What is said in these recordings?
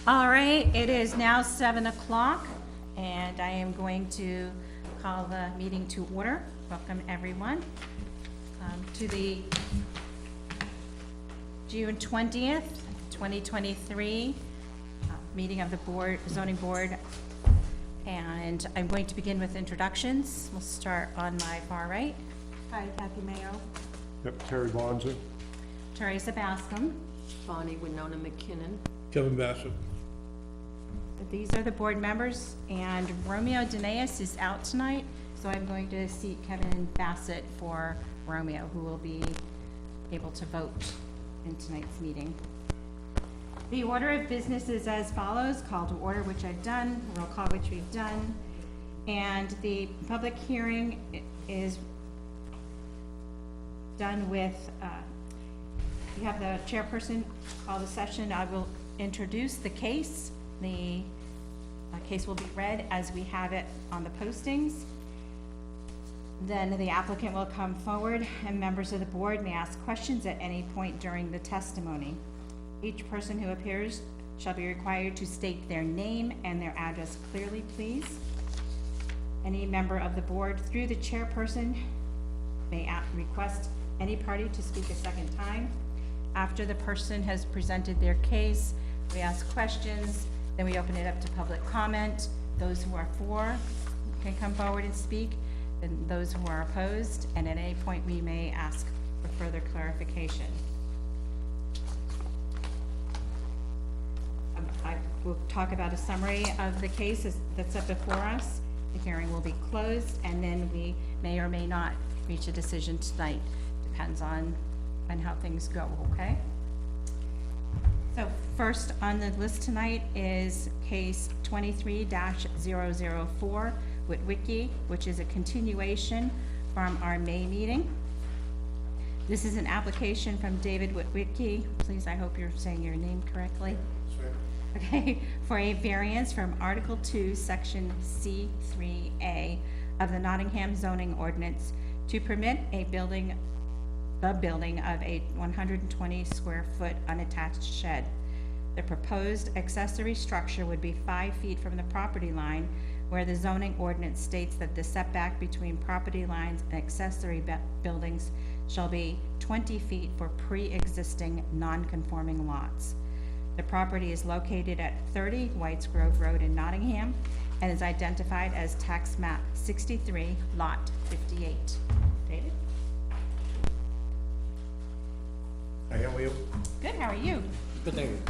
All right, it is now 7 o'clock, and I am going to call the meeting to order. Welcome, everyone, to the June 20th, 2023 meeting of the Zoning Board. And I'm going to begin with introductions. We'll start on my far right. Hi, Kathy Mayo. Yep, Terry Bonza. Teresa Bascom. Bonnie Winona McKinnon. Kevin Bassett. These are the board members, and Romeo Danaus is out tonight, so I'm going to seat Kevin Bassett for Romeo, who will be able to vote in tonight's meeting. The order of business is as follows: call to order, which I've done, roll call, which we've done, and the public hearing is done with, you have the chairperson call the session. I will introduce the case. The case will be read as we have it on the postings. Then the applicant will come forward, and members of the board may ask questions at any point during the testimony. Each person who appears shall be required to state their name and their address clearly, please. Any member of the board, through the chairperson, may request any party to speak a second time. After the person has presented their case, we ask questions, then we open it up to public comment. Those who are for can come forward and speak, and those who are opposed, and at any point we may ask for further clarification. I will talk about a summary of the case that's up before us. The hearing will be closed, and then we may or may not reach a decision tonight. Depends on how things go, okay? So first on the list tonight is case 23-004 Witwicky, which is a continuation from our May meeting. This is an application from David Witwicky. Please, I hope you're saying your name correctly. Okay, for a variance from Article 2, Section C3A of the Nottingham zoning ordinance to permit the building of a 120 square foot unattached shed. The proposed accessory structure would be 5 feet from the property line, where the zoning ordinance states that the setback between property lines and accessory buildings shall be 20 feet for pre-existing non-conforming lots. The property is located at 30 Whites Grove Road in Nottingham and is identified as tax map 63, lot 58. David? Hi, how are you? Good, how are you? Good, thank you.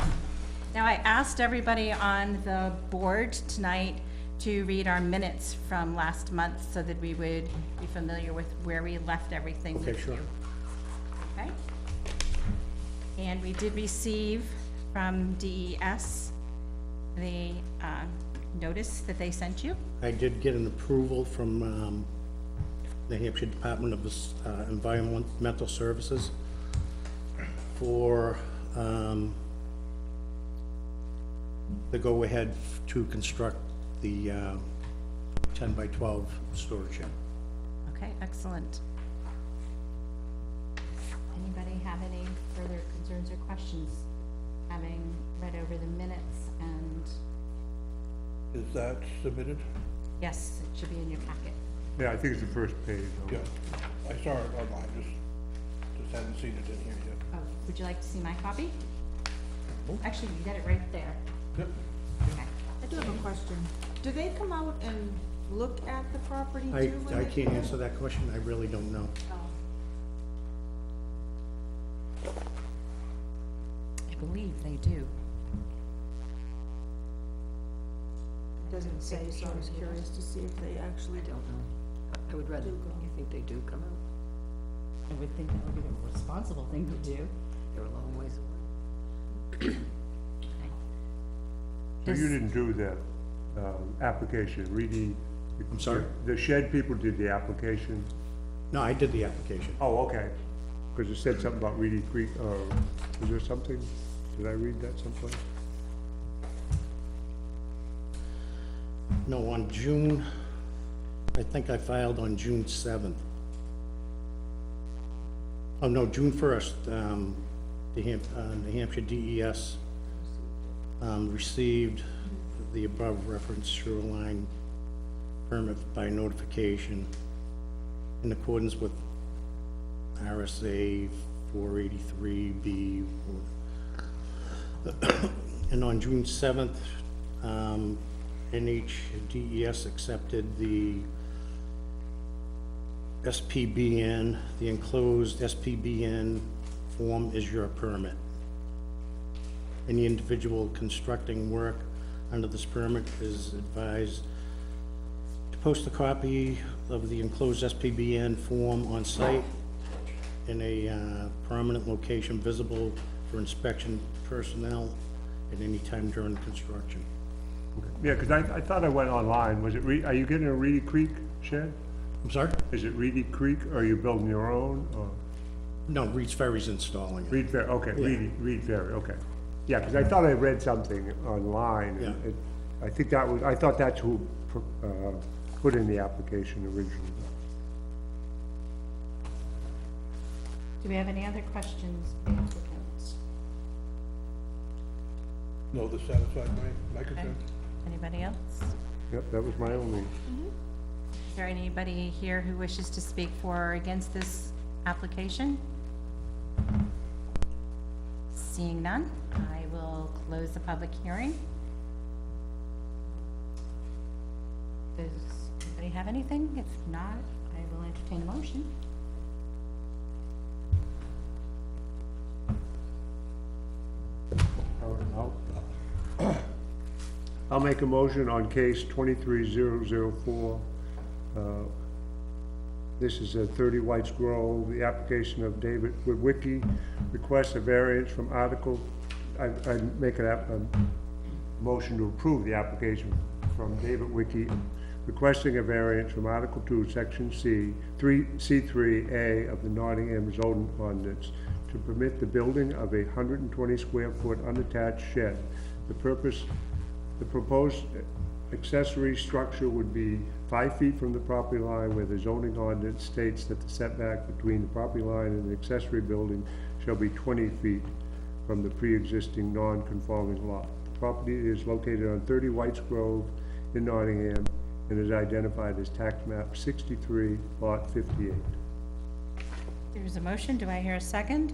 Now, I asked everybody on the board tonight to read our minutes from last month so that we would be familiar with where we left everything. Okay, with sure. you. Okay? And we did receive from DES the notice that they sent you. I did get an approval from the Hampshire Department of Environmental Services for the go-ahead to construct the 10 by 12 storage shed. Okay, excellent. Anybody have any further concerns or questions, having read over the minutes? And Is that submitted? yes, it should be in your packet. Yeah, I think it's the first page. Yeah, I saw it online, just hadn't seen it in here yet. Oh, would you like to see my copy? Actually, you got it right there. Yep. Okay. I do have a question. Do they come out and look at the property too? I when they can't come? answer that question, I really don't know. I believe they do. It doesn't say, so I was curious to see if they actually I don't know. I would rather, Do go. you think they do come out? I would think that would be the responsible thing to do. They're a long ways away. So you didn't do the application, Reedy? I'm sorry? The shed people did the application? No, I did the application. Oh, okay. Because it said something about Reedy Creek, was there something? Did I read that someplace? No, on June, I think I filed on June 7th. Oh, no, June 1st, New Hampshire DES received the above referenced shoreline permit by notification in accordance with RSA 483B. And on June 7th, NHDES accepted the SPBN, the enclosed SPBN form is your permit. Any individual constructing work under this permit is advised to post a copy of the enclosed SPBN form on site in a prominent location visible for inspection personnel at any time during construction. Yeah, because I thought I went online. Was it, are you getting a Reedy Creek shed? I'm sorry? Is it Reedy Creek, or are you building your own, or? No, Reed's Ferry's installing it. Reed Ferry, okay, Yeah. Reed Ferry, okay. Yeah, because I thought I read something online, and Yeah. I think that was, I thought that's who put in the application originally. Do we have any other questions, applicants? No, this satisfied my Okay. concern. Anybody else? Yep, that was my only, Is there anybody here who wishes to speak for or against this application? Seeing none, I will close the public hearing. Does anybody have anything? If not, I will entertain a motion. I'll make a motion on case 23004. This is at 30 Whites Grove, the application of David Witwicky, requests a variance from Article, I make a motion to approve the application from David Witwicky, requesting a variance from Article 2, Section C3A of the Nottingham zoning ordinance to permit the building of a 120 square foot unattached shed. The proposed accessory structure would be 5 feet from the property line, where the zoning ordinance states that the setback between the property line and the accessory building shall be 20 feet from the pre-existing non-conforming lot. The property is located on 30 Whites Grove in Nottingham and is identified as tax map 63, lot 58. There's a motion. Do I hear a second?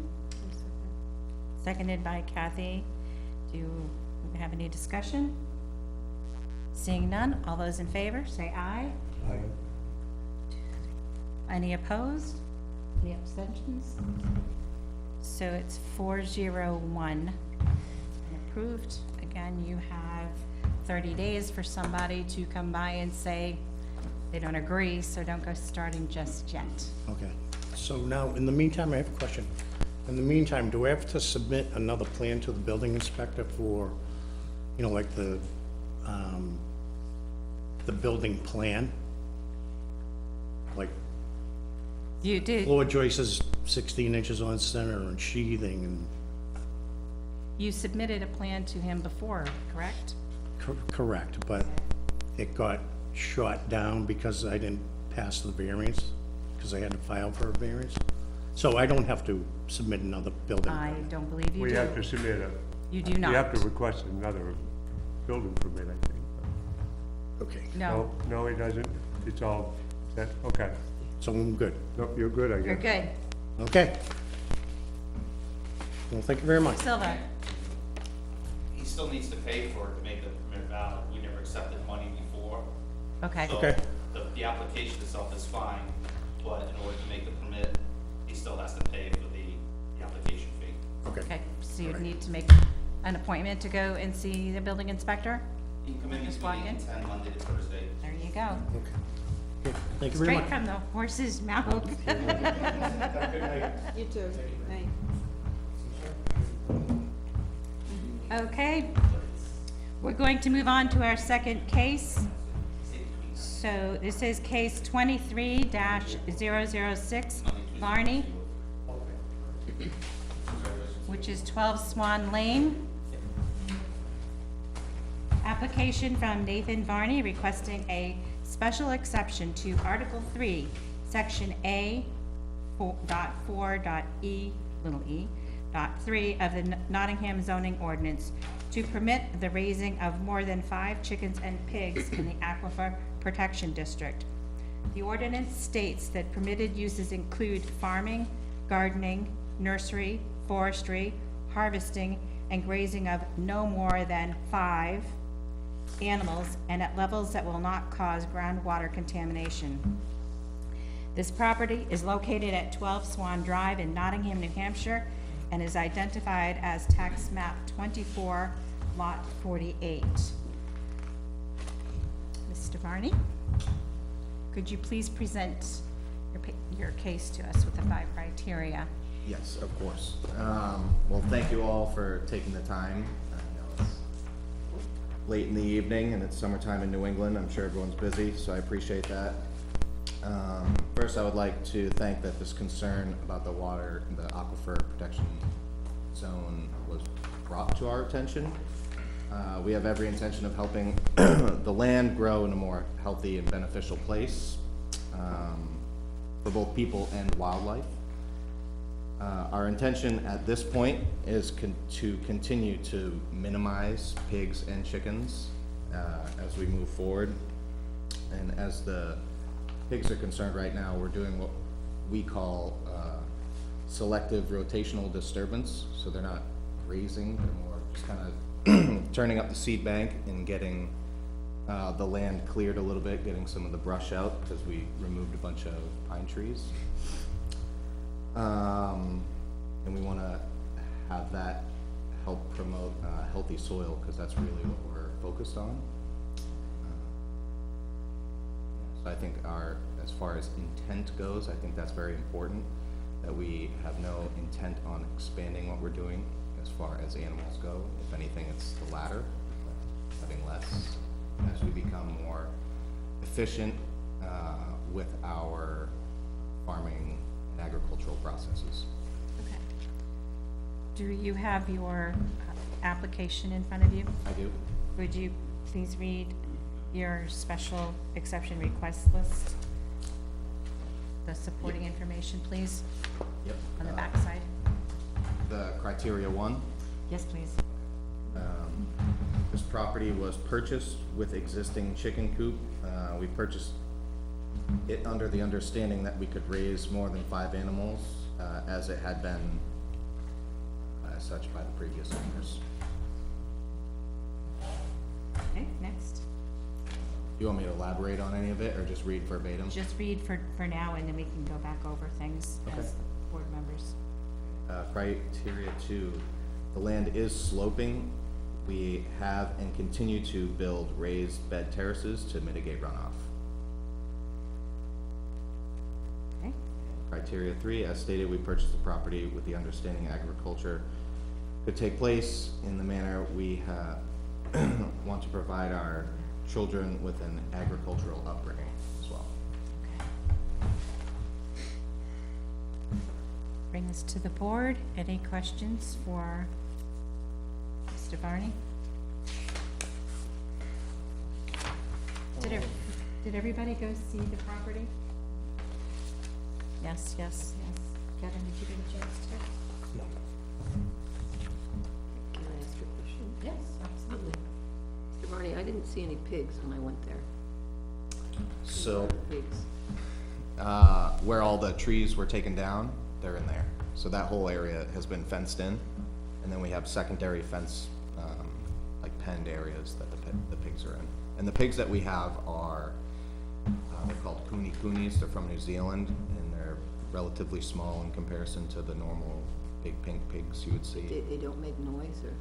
Seconded by Kathy. Do we have any discussion? Seeing none, all those in favor, say aye. Aye. Any opposed? Any abstentions? So it's 401. It's been approved. Again, you have 30 days for somebody to come by and say they don't agree, so don't go starting just yet. Okay, so now, in the meantime, I have a question. In the meantime, do I have to submit another plan to the building inspector for, you know, like the building plan? Like You did, floor joists 16 inches on center and sheathing and, you submitted a plan to him before, correct? correct, but it got shot down because I didn't pass the variance, because I had to file for a variance. So I don't have to submit another building I permit. don't believe you We have to do. submit a, You do we have to not. request another building permit, I think. Okay, No, No, he doesn't, it's all set, okay. so I'm good. Nope, you're good, I guess. you're good. Okay. Well, thank you very much. Silva, He still needs to pay for it to make the permit valid. We never accepted money before. okay. So Okay. the application itself is fine, but in order to make the permit, he still has to pay for the application fee. Okay, so you need to make an appointment to go and see the building inspector? He can come in Just between walk 8 in? and 10, Monday to Thursday. There you go. Okay. Thank you very Straight much. from the horse's mouth. You too. Thanks. Okay, we're going to move on to our second case. So this is case 23-006, Varney, which is 12 Swan Lane. Application from Nathan Varney requesting a special exception to Article 3, Section A, .4.e, little e, 3 of the Nottingham zoning ordinance to permit the raising of more than 5 chickens and pigs in the Aquifer Protection District. The ordinance states that permitted uses include farming, gardening, nursery, forestry, harvesting, and grazing of no more than 5 animals and at levels that will not cause groundwater contamination. This property is located at 12 Swan Drive in Nottingham, New Hampshire, and is identified as tax map 24, lot 48. Mr. Barney, could you please present your case to us with the 5 criteria? Yes, of course. Well, thank you all for taking the time. I know it's late in the evening and it's summertime in New England. I'm sure everyone's busy, so I appreciate that. First, I would like to thank that this concern about the water, the aquifer protection zone was brought to our attention. We have every intention of helping the land grow in a more healthy and beneficial place for both people and wildlife. Our intention at this point is to continue to minimize pigs and chickens as we move forward. And as the pigs are concerned right now, we're doing what we call selective rotational disturbance. So they're not grazing, they're more just kind of turning up the seed bank and getting the land cleared a little bit, getting some of the brush out because we removed a bunch of pine trees. And we want to have that help promote healthy soil because that's really what we're focused on. So I think as far as intent goes, I think that's very important, that we have no intent on expanding what we're doing as far as animals go. If anything, it's the latter, having less as we become more efficient with our farming and agricultural processes. Okay. Do you have your application in front of you? I do. Would you please read your special exception request list? The supporting information, please, Yep. on the back side. The criteria 1. Yes, please. This property was purchased with existing chicken coop. We purchased it under the understanding that we could raise more than 5 animals, as it had been as such by the previous owners. Okay, next. You want me to elaborate on any of it or just read verbatim? Just read for now, and then we can go back over things Okay. as board members. Criteria 2, the land is sloping. We have and continue to build raised bed terraces to mitigate runoff. Okay, Criteria 3, as stated, we purchased the property with the understanding agriculture could take place in the manner we want to provide our children with an agricultural upbringing as well. bring this to the board. Any questions for Mr. Barney? Did everybody go see the property? Yes, yes, yes. Kevin, did you get a chance to? Can I ask a question? Yes, absolutely. Mr. Barney, I didn't see any pigs when I went there. So, Pigs. where all the trees were taken down, they're in there. So that whole area has been fenced in, and then we have secondary fence, like penned areas that the pigs are in. And the pigs that we have are, they're called kunis. They're from New Zealand, and they're relatively small in comparison to the normal big pink pigs you would see. They don't make noise, or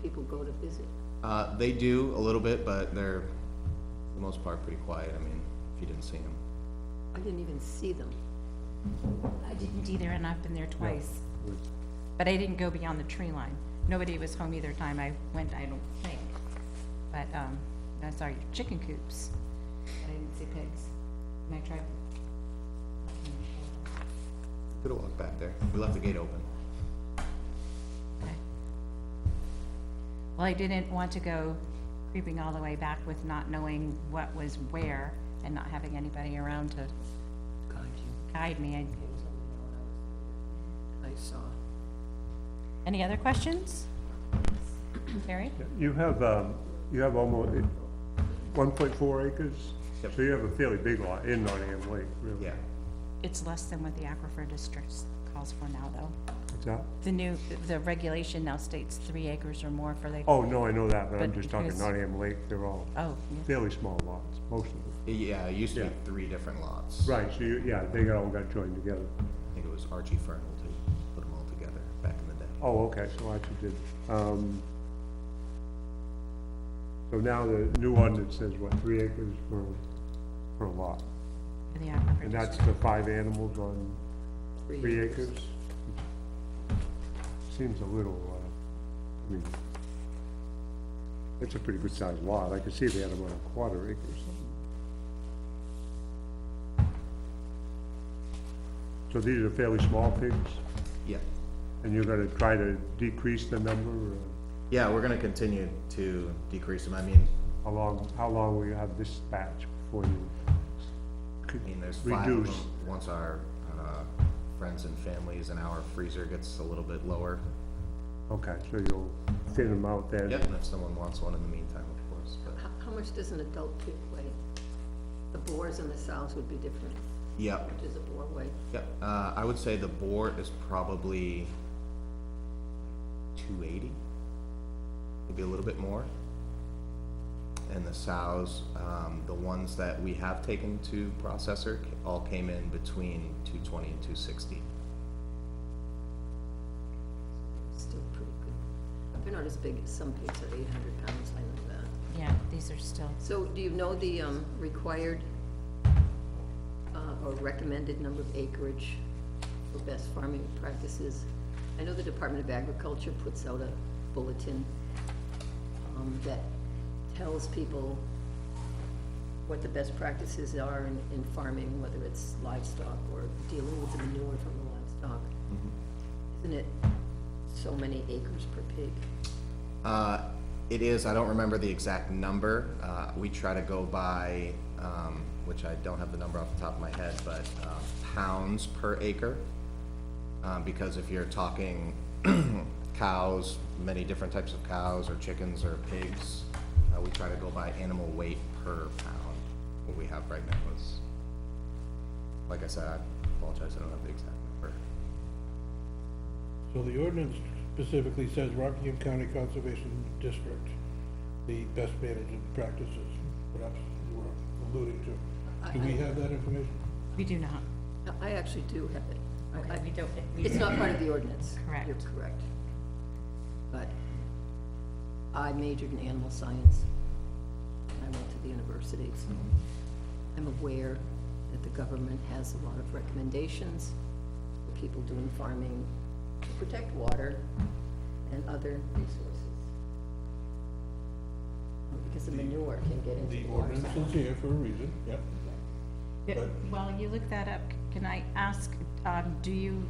people go to visit? They do a little bit, but they're, for the most part, pretty quiet. I mean, if you didn't see them. I didn't even see them. I didn't either, and I've been there twice. But I didn't go beyond the tree line. Nobody was home either time I went, I don't think. But, I saw your chicken coops, but I didn't see pigs. And I tried. Could have walked back there. We left the gate open. Okay. Well, I didn't want to go creeping all the way back with not knowing what was where and not having anybody around to God, you, guide me. I saw. Any other questions? Terry? You have almost 1.4 acres? Yep. So you have a fairly big lot in Nottingham Lake, really? Yeah. It's less than what the Aquifer District calls for now, though. What's that? The regulation now states 3 acres or more for the, Oh, no, I know that, but I'm But just talking because- Nottingham Lake, they're all oh, yeah. fairly small lots, most of them. Yeah, it used to be Yeah. 3 different lots. Right, so you, yeah, they all got joined together. I think it was Archie Fernald who put them all together back in the day. Oh, okay, so I actually did. So now the new ordinance says, what, 3 acres per lot? for the Aquifer And that's District. the 5 animals on 3 acres? Seems a little, I mean, it's a pretty good sized lot. I could see if they had them on a quarter acre or something. So these are fairly small pigs, Yeah. and you're gonna try to decrease the number, or Yeah, we're gonna continue to decrease them. I mean, how long will you have this batch before you could there's 5 of reduce? them. Once our friends and families and our freezer gets a little bit lower. Okay, so you'll thin them out then? Yep, and if someone wants one in the meantime, of course, but, How much does an adult pig weigh? The boars and the sows would be different. yep, What does a boar weigh? yep. I would say the boar is probably 280, maybe a little bit more. And the sows, the ones that we have taken to processor all came in between 220 and 260. Still pretty good. They're not as big as some pigs are 800 pounds, I know that. Yeah, these are still, So do you know the required or recommended number of acreage for best farming practices? I know the Department of Agriculture puts out a bulletin that tells people what the best practices are in farming, whether it's livestock or dealing with the manure from the livestock. Isn't it so many acres per pig? It is, I don't remember the exact number. We try to go by, which I don't have the number off the top of my head, but pounds per acre. Because if you're talking cows, many different types of cows or chickens or pigs, we try to go by animal weight per pound. What we have right now is, like I said, I apologize, I don't have the exact number. So the ordinance specifically says Rockingham County Conservation District, the best management practices, perhaps you were alluding to. Do we have that information? we do not. I actually do have it. Okay, we don't. It's not part of the ordinance. Correct. You're correct. But I majored in animal science. And I went to the university, so I'm aware that the government has a lot of recommendations for people doing farming to protect water and other resources. Because the manure can get into The the water ordinance cycle. is here for a reason, yeah. Yeah, But- While you look that up, can I ask, do you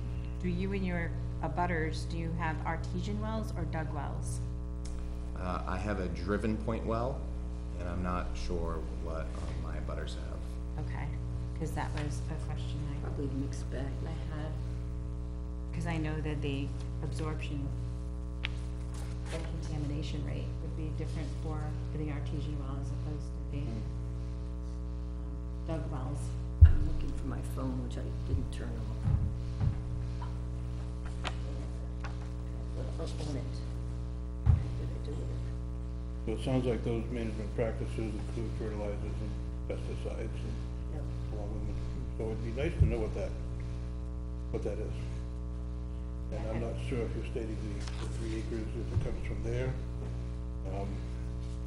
and your abutters, do you have artesian wells or dug wells? I have a driven point well, and I'm not sure what my butters have. Okay, because that was a question Probably mixed bag. I had, because I know that the absorption and contamination rate would be different for the artesian well as opposed to the dug wells. I'm looking for my phone, which I didn't turn off. On it. What did I do with it? So it sounds like those management practices include fertilizers and pesticides and Yep. along with, so it'd be nice to know what that is. And I'm not sure if you're stating the 3 acres, if it comes from there.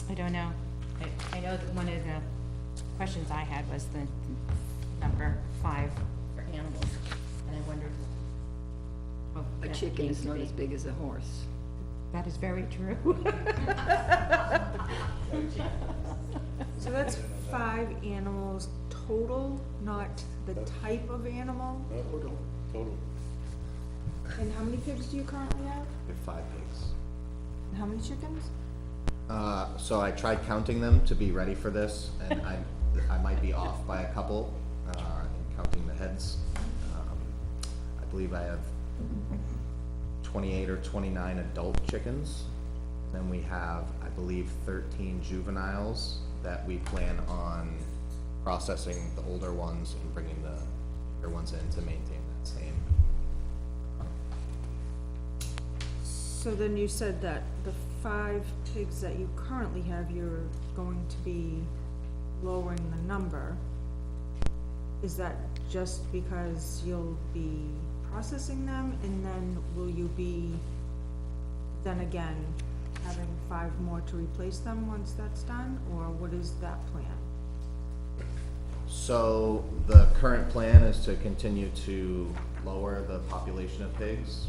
I don't know. I know that one of the questions I had was the number 5 for animals, and I wondered. what A that chicken came is to not be. as big as a horse. That is very true. So that's 5 animals total, not the type of animal? Total. Total. And how many pigs do you currently have? We have 5 pigs. And how many chickens? So I tried counting them to be ready for this, and I might be off by a couple, in counting the heads. I believe I have 28 or 29 adult chickens. Then we have, I believe, 13 juveniles that we plan on processing the older ones and bringing the younger ones in to maintain that same. So then you said that the 5 pigs that you currently have, you're going to be lowering the number. Is that just because you'll be processing them, and then will you be, then again, having 5 more to replace them once that's done, or what is that plan? So the current plan is to continue to lower the population of pigs.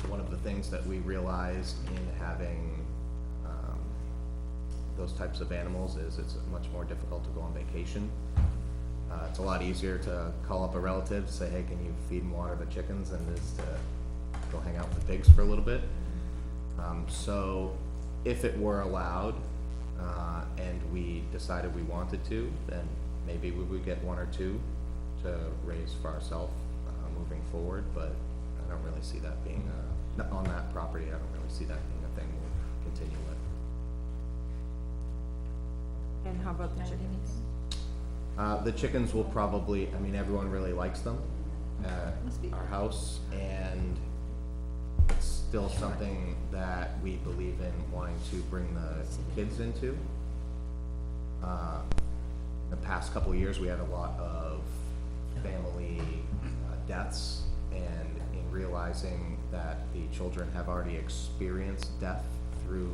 One of the things that we realized in having those types of animals is it's much more difficult to go on vacation. It's a lot easier to call up a relative, say, hey, can you feed and water the chickens, than it is to go hang out with the pigs for a little bit. So if it were allowed, and we decided we wanted to, then maybe we would get 1 or 2 to raise for ourselves, moving forward, but I don't really see that being, on that property, I don't really see that being a thing we'll continue with. And how about the chickens? The chickens will probably, I mean, everyone really likes them at our house, and it's still something that we believe in wanting to bring the kids into. The past couple of years, we had a lot of family deaths, and in realizing that the children have already experienced death through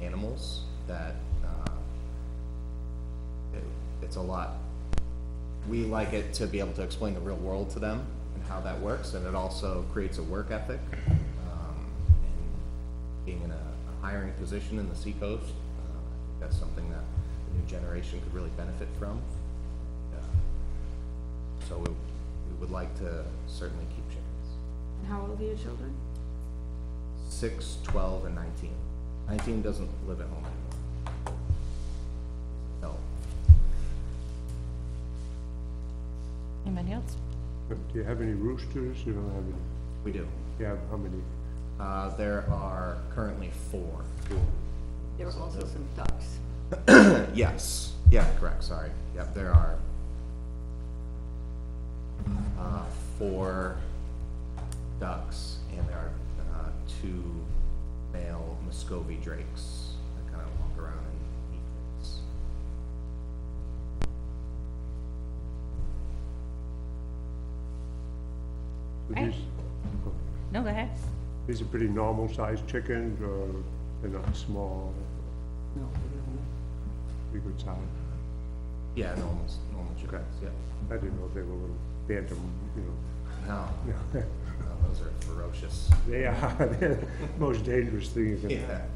animals, that it's a lot. We like it to be able to explain the real world to them and how that works, and it also creates a work ethic. And being in a hiring position in the Seacoast, that's something that the new generation could really benefit from. So we would like to certainly keep chickens. And how old are your children? 6, 12, and 19. 19 doesn't live at home anymore. No. Anybody else? Do you have any roosters? You don't have any? We do. You have how many? There are currently 4. There are also some ducks. Yes. Yeah, correct, sorry. Yep, there are 4 ducks, and there are 2 male Muscovy drakes that kind of walk around and eat things. So I- these- No, go ahead. These are pretty normal sized chickens, or they're not small, No, pretty good size? Yeah, normal chickens, yeah. I didn't know if they were little bantam, you know. No, Yeah. no, those are ferocious. They are, they're the most dangerous thing you can Yeah. have.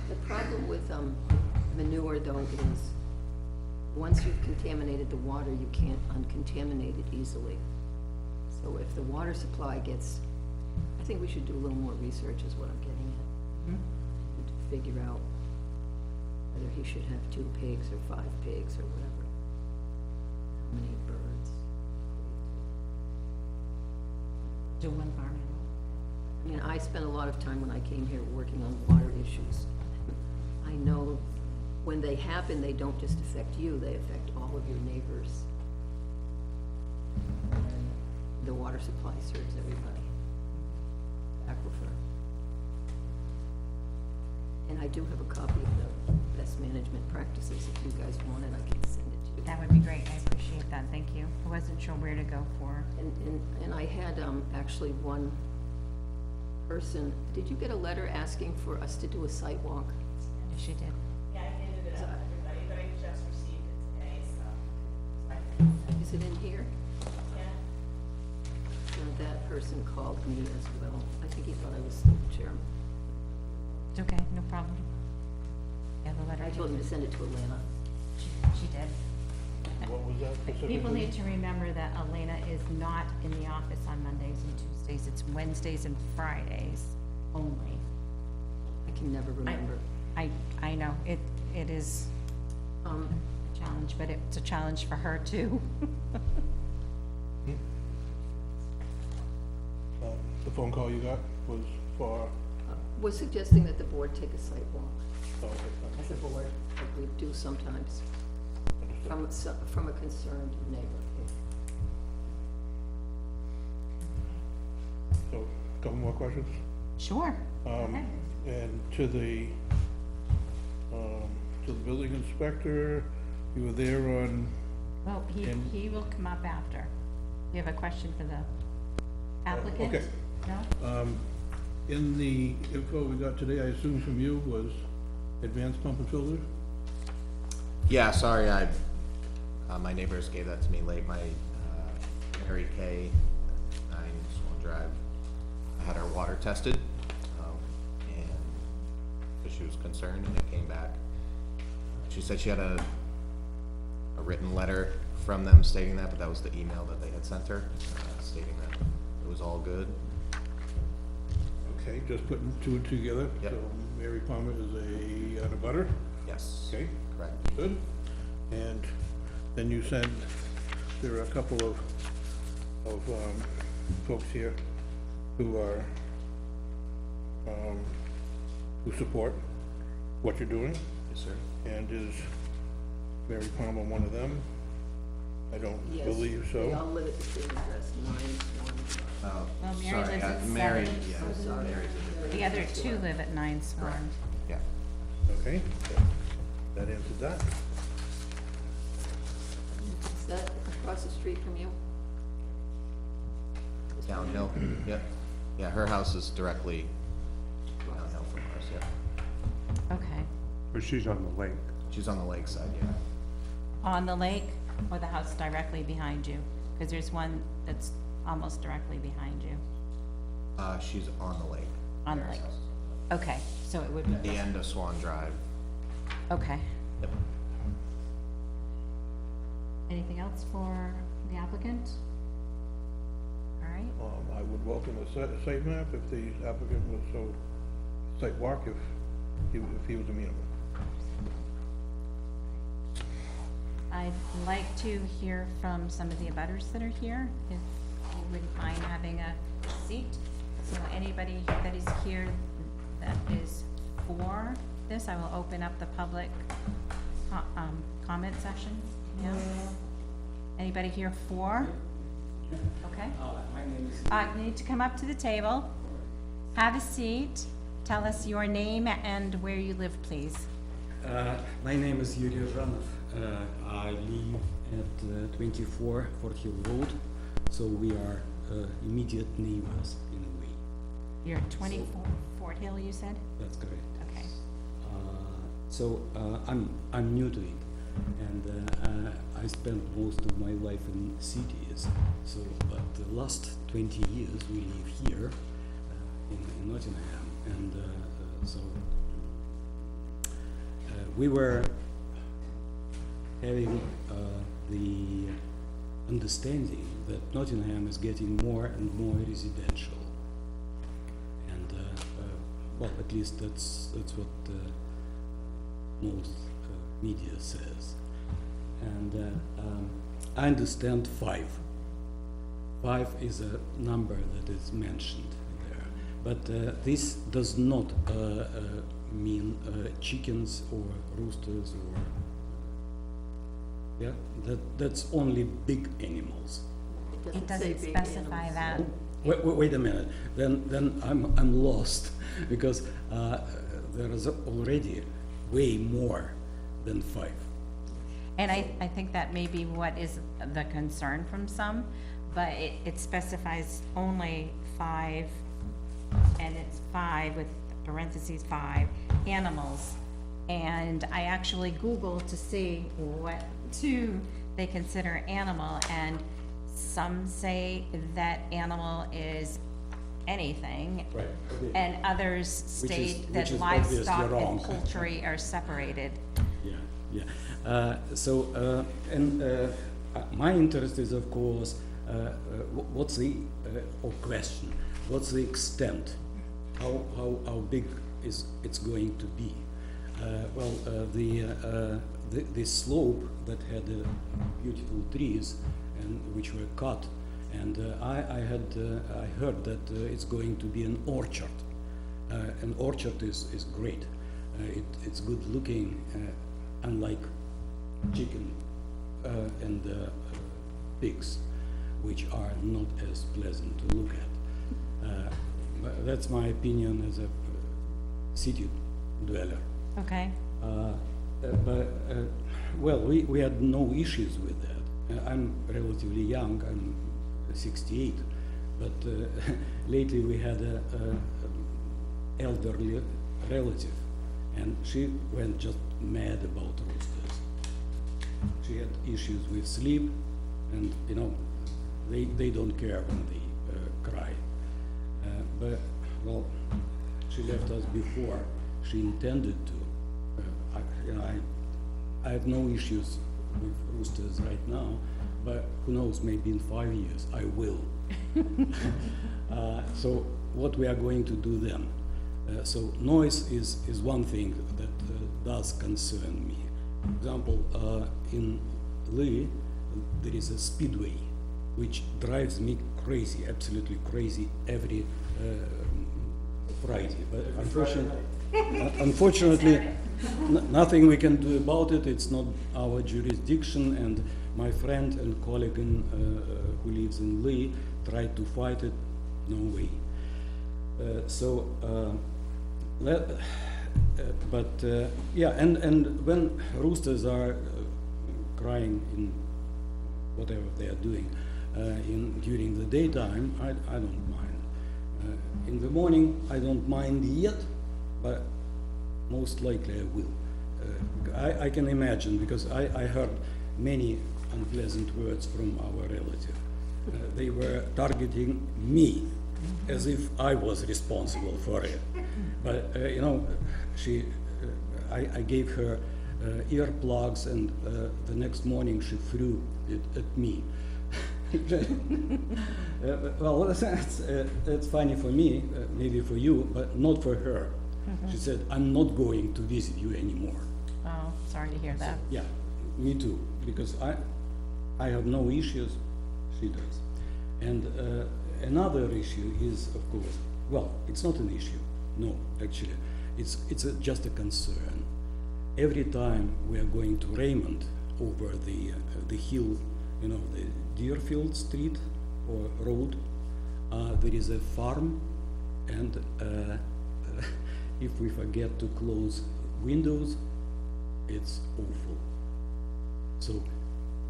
The problem with manure though is, once you've contaminated the water, you can't uncontaminate it easily. So if the water supply gets, I think we should do a little more research is what I'm getting at. And to figure out whether he should have 2 pigs or 5 pigs or whatever. How many birds. Do one farm I mean, I spent a lot of time when I came here working on water issues. I know when they happen, they don't just affect you, they affect all of your neighbors. And the water supply serves everybody. Aquifer. And I do have a copy of the best management practices. If you guys want it, I can send it to you. That would be great. I appreciate that. Thank you. I wasn't sure where to go for. And I had, actually one person, did you get a letter asking for us to do a site walk? She did. Yeah, I handed it out to everybody, but I just received it today, so. Is it in here? Yeah. That person called me as well. I think he thought I was still the chairman. It's okay, no problem. Yeah, the letter. I told him to send it to Atlanta. She did. What was that specifically? People need to remember that Elena is not in the office on Mondays and Tuesdays. It's Wednesdays and Fridays only. I can never remember. I know, it is Um, a challenge, but it's a challenge for her too. The phone call you got was for, We're suggesting that the board take a site walk oh, okay, fine. as a board, like we do sometimes, from a concerned neighbor. So, a couple more questions? Sure. Go ahead. And to the building inspector, you were there on, Well, And- he will come up after. You have a question for the applicant? okay. No? In the info we got today, I assume from you, was advanced pump and filter? Yeah, sorry, my neighbors gave that to me late, Mary Kay, 9 Swan Drive. I had her water tested, and, so she was concerned, and it came back. She said she had a written letter from them stating that, but that was the email that they had sent her, stating that it was all good. Okay, just putting two and two together. Yep. So Mary Palmer is a butter. Yes. Okay, Correct. good. And then you said there are a couple of folks here who are, who support what you're doing, Yes, sir. and is Mary Palmer one of them? I don't Yes, believe They so. all live at the same address, 9 Swan. Oh, Well, Mary sorry, lives at Mary, 7. yeah, So sorry. Mary's a different. The other two live at 9 Swan. Yeah. Okay, so that answered that. Is that across the street from you? Downhill, yep. Yeah, her house is directly downhill from ours, yeah. Okay. But she's on the lake. She's on the lakeside, yeah. On the lake or the house directly behind you? Because there's one that's almost directly behind you, She's on the lake. on the Mary's lake. house. Okay, so it would At be, the end of Swan Drive. okay. Yep. Anything else for the applicant? All right, I would welcome a site map if the applicant was so, site walk if he was amenable. I'd like to hear from some of the abutters that are here, if you wouldn't mind having a seat. So anybody that is here that is for this, I will open up the public comment session. Yeah? Anybody here for? Okay. My name is, You need to come up to the table, have a seat, tell us your name and where you live, please. my name is Yuri Ranov. I live at 24 Fort Hill Road, so we are immediate neighbors in a way. You're at 24 Fort Hill, you said? That's correct. Okay. I'm new to it, and I spent most of my life in cities. So, but the last 20 years we live here in Nottingham, and so we were having the understanding that Nottingham is getting more and more residential, and well, at least that's what most media says. And I understand 5. 5 is a number that is mentioned there, but this does not mean chickens or roosters or yeah. That's only big animals. It say doesn't big specify animals. that. Wait a minute. Then I'm lost because there is already way more than 5. And I think that may be what is the concern from some, but it specifies only 5, and it's 5 with parentheses 5 animals. And I actually Googled to see what they consider animal, and some say that animal is anything. Right. And others Which is- state which that is obviously livestock wrong. and poultry are separated. Yeah. My interest is, of course, what's the or question? What's the extent? How big is it's going to be? The slope that had beautiful trees and which were cut And I heard that it's going to be an orchard. An orchard is great. It's good looking, unlike chicken and pigs, which are not as pleasant to look at. But that's my opinion as a city dweller. Okay, Well, we had no issues with that. I'm relatively young, I'm 68, but lately we had a elderly relative, and she went just mad about roosters. She had issues with sleep, and you know, they don't care when they cry. But, well, she left us before she intended to. I have no issues with roosters right now, but who knows, maybe in 5 years I will. So what we are going to do then? So noise is one thing that does concern me. For example, in Lee, there is a speedway which drives me crazy, absolutely crazy, every Friday. But unfortunately, nothing we can do about it. It's not our jurisdiction, and my friend and colleague who lives in Lee tried to fight it. No way. Yeah, and when roosters are crying in whatever they are doing during the daytime, I don't mind. In the morning, I don't mind yet, but most likely I will. I can imagine, because I heard many unpleasant words from our relative. They were targeting me as if I was responsible for it. But, you know, I gave her earplugs, and the next morning she threw it at me. Well, it's funny for me, maybe for you, but not for her. She said, I'm not going to visit you anymore. oh, sorry to hear that. Yeah, me too, because I have no issues, she does. And another issue is, of course, well, it's not an issue, no, actually, it's just a concern. Every time we are going to Raymond over the hill, you know, the Deerfield Street or road, there is a farm, and if we forget to close windows, it's awful. So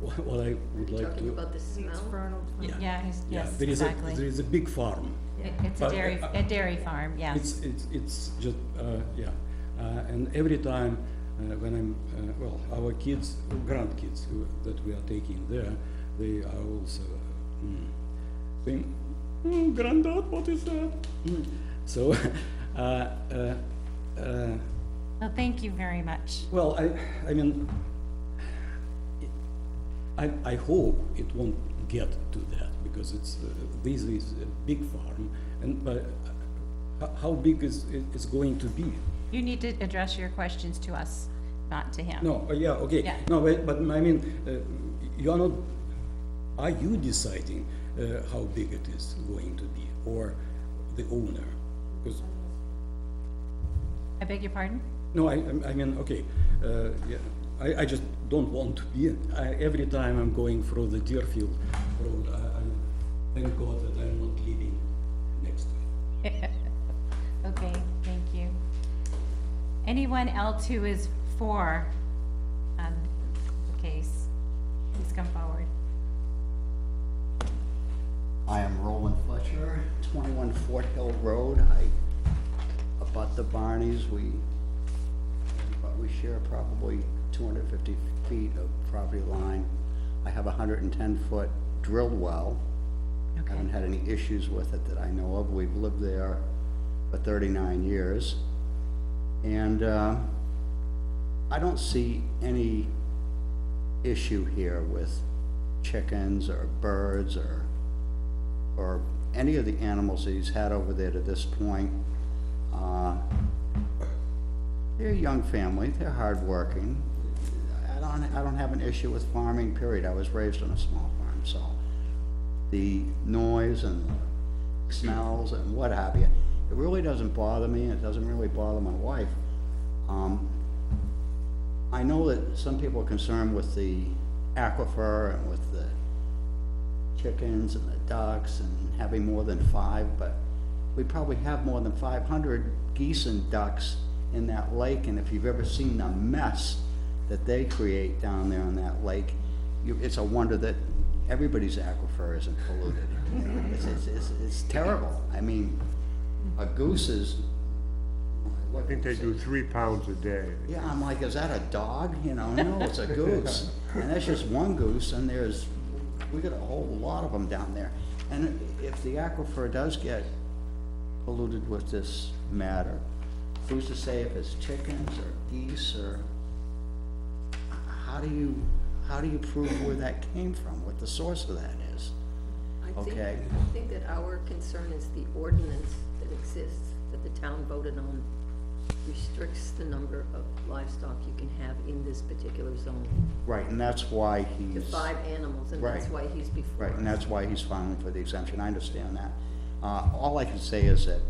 what I would like Talking to... about the I think it's smell? vernal. Yeah, yes, there is exactly. there is a big farm. It's But, a dairy farm, yes. It's just, yeah. And every time when I'm, well, our kids, grandkids that we are taking there, they are also saying, Granddad, what is that? So, Well, thank you very much. well, I mean, I hope it won't get to that, because it's, this is a big farm, and, but how big is it's going to be? You need to address your questions to us, not to him. No, yeah, okay. Yeah. No, but I mean, you are not, are you deciding how big it is going to be, or the owner? Because, I beg your pardon? no, I mean, okay, yeah, I just don't want to be, every time I'm going through the Deerfield Road, I thank God that I'm not living next to it. Okay, thank you. Anyone else who is for the case, please come forward. I am Roland Fletcher, 21 Fort Hill Road. I abut the Barneys. We share probably 250 feet of property line. I have a 110-foot drilled well. Okay. Haven't had any issues with it that I know of. We've lived there for 39 years. And I don't see any issue here with chickens or birds or any of the animals that he's had over there to this point. They're a young family, they're hardworking. I don't have an issue with farming, period. I was raised on a small farm, so. the noise and smells and what have you. It really doesn't bother me, and it doesn't really bother my wife. I know that some people are concerned with the aquifer and with the chickens and the ducks and having more than 5, but we probably have more than 500 geese and ducks in that lake, and if you've ever seen the mess that they create down there in that lake, it's a wonder that everybody's aquifer isn't polluted. You know, it's terrible. I mean, a goose is, I think they do 3 pounds a day. yeah, I'm like, is that a dog? You know, no, it's a goose. And that's just one goose, and we got a whole lot of them down there. And if the aquifer does get polluted with this matter, who's to say if it's chickens or geese, or how do you prove where that came from, what the source of that is? Okay. I think that our concern is the ordinance that exists, that the town voted on, restricts the number of livestock you can have in this particular zone Right, and that's why to he's, 5 animals, and that's Right. why he's before right, and us. that's why he's filing for the exemption, I understand that. All I can say is that,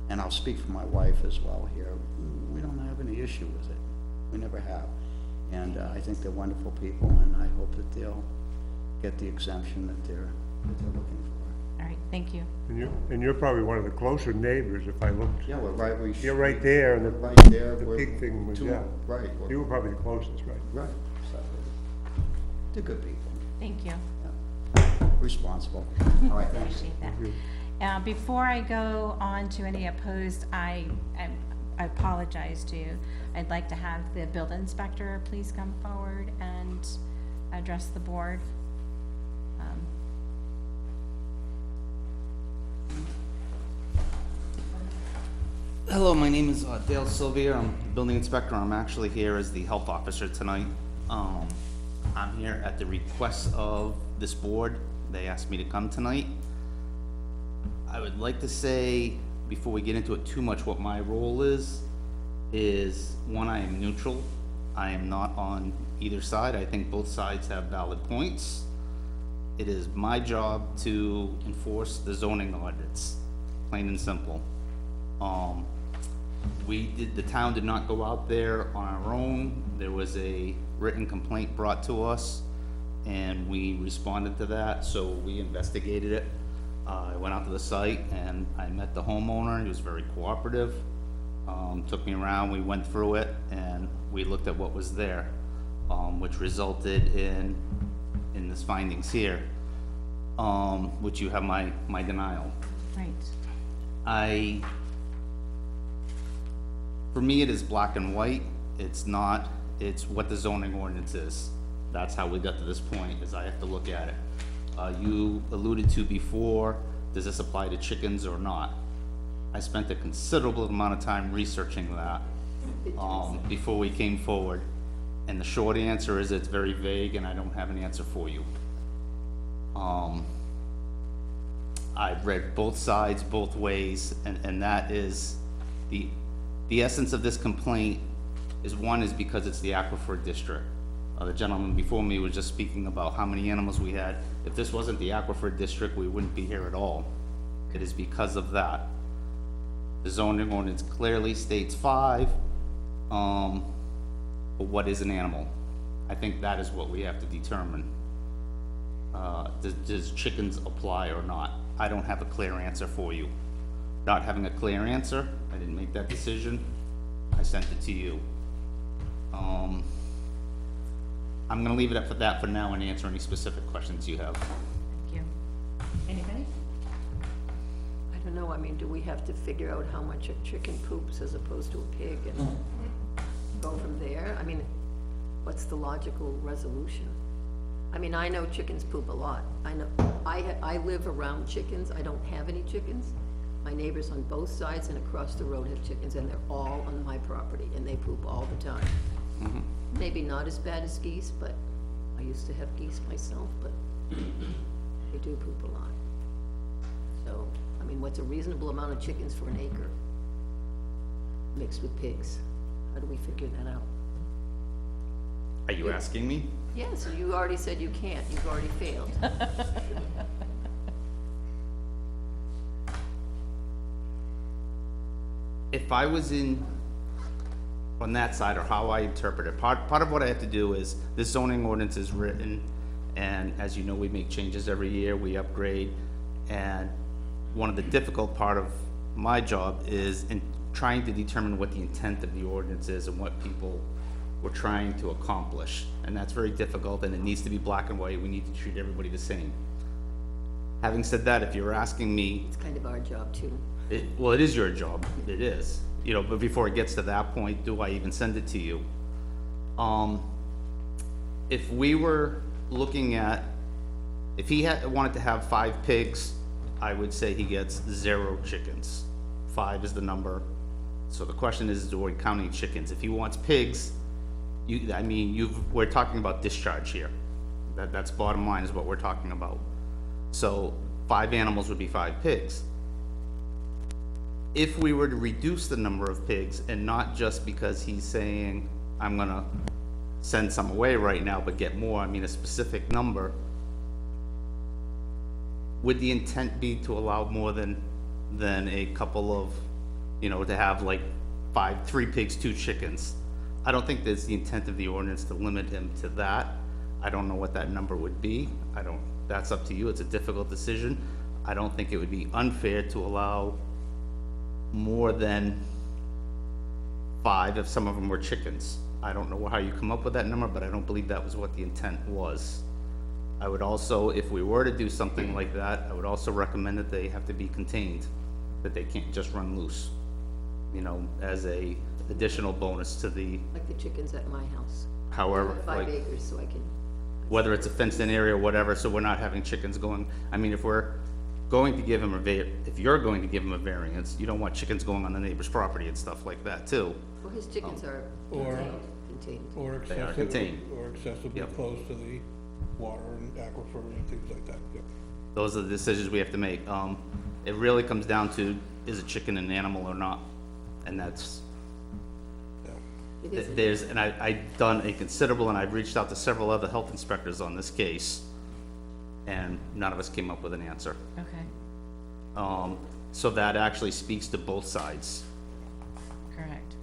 and I'll speak for my wife as well here, we don't have any issue with it, we never have. And I think they're wonderful people, and I hope that they'll get the exemption that they're looking for. All right, thank you. And you're probably one of the closer neighbors, if I looked. Yeah, we're right, You're right there, and we're the right there. the we're pig thing was, two- yeah. Right, You were probably the closest, right? right, so, they're good people, Thank you. responsible. All right, thanks. Appreciate that. Before I go on to any opposed, I apologize to you. I'd like to have the building inspector please come forward and address the board. Hello, my name is Dale Sylvia. I'm the building inspector. I'm actually here as the health officer tonight. I'm here at the request of this board. They asked me to come tonight. I would like to say, before we get into it too much, what my role is one, I am neutral. I am not on either side. I think both sides have valid points. It is my job to enforce the zoning ordinance, plain and simple. The town did not go out there on our own. There was a written complaint brought to us, and we responded to that, so we investigated it. I went out to the site and I met the homeowner. He was very cooperative. Took me around, we went through it, and we looked at what was there, which resulted in this findings here, which you have my denial. Right. For me, it is black and white. It's not, it's what the zoning ordinance is. That's how we got to this point, is I have to look at it. You alluded to before, does this apply to chickens or not? I spent a considerable amount of time researching that, before we came forward. And the short answer is it's very vague and I don't have an answer for you. I've read both sides, both ways, and that is the essence of this complaint is, one, is because it's the aquifer district. The gentleman before me was just speaking about how many animals we had. If this wasn't the aquifer district, we wouldn't be here at all. It is because of that. The zoning ordinance clearly states 5, but what is an animal? I think that is what we have to determine. Does chickens apply or not? I don't have a clear answer for you. Not having a clear answer, I didn't make that decision. I sent it to you. I'm gonna leave it up for that for now and answer any specific questions you have. Thank you. Anybody? I don't know, I mean, do we have to figure out how much a chicken poops as opposed to a pig and go from there? I mean, what's the logical resolution? I mean, I know chickens poop a lot. I know, I live around chickens. I don't have any chickens. My neighbors on both sides and across the road have chickens, and they're all on my property, and they poop all the time. Maybe not as bad as geese, but I used to have geese myself, but they do poop a lot. So, I mean, what's a reasonable amount of chickens for an acre mixed with pigs? How do we figure that out? Are you asking me? Yeah, so you already said you can't, you've already failed. If I was on that side, or how I interpret it, part of what I have to do is, this zoning ordinance is written, and as you know, we make changes every year, we upgrade, and one of the difficult part of my job is in trying to determine what the intent of the ordinance is and what people were trying to accomplish. And that's very difficult, and it needs to be black and white, we need to treat everybody the same. Having said that, if you're asking me, It's kind of our job too. well, it is your job, it is, you know, but before it gets to that point, do I even send it to you? If we were looking at, if he wanted to have 5 pigs, I would say he gets 0 chickens. 5 is the number. So the question is we counting chickens? If he wants pigs, we're talking about discharge here. That's bottom line is what we're talking about. So 5 animals would be 5 pigs. If we were to reduce the number of pigs, and not just because he's saying, I'm gonna send some away right now, but get more, I mean a specific number, would the intent be to allow more than a couple of, you know, to have like 3 pigs, 2 chickens? I don't think that's the intent of the ordinance to limit him to that. I don't know what that number would be. That's up to you. It's a difficult decision. I don't think it would be unfair to allow more than 5 if some of them were chickens. I don't know how you come up with that number, but I don't believe that was what the intent was. I would also, if we were to do something like that, I would also recommend that they have to be contained, that they can't just run loose, you know, as a additional bonus to the, Like the chickens at my house. however, 5 like, acres, so I can, whether it's a fenced-in area or whatever, so we're not having chickens going, I mean, if we're going to give him if you're going to give him a variance, you don't want chickens going on the neighbor's property and stuff like that too. well, his chickens are Or- contained. Or They are accessible, contained. or accessibly Yep. close to the water and aquifer and things like that, yep. Those are the decisions we have to make. It really comes down to, is a chicken an animal or not? And that's, It is, there's, and I've done a considerable, and I've reached out to several other health inspectors on this case, and none of us came up with an answer. Okay, So that actually speaks to both sides. correct.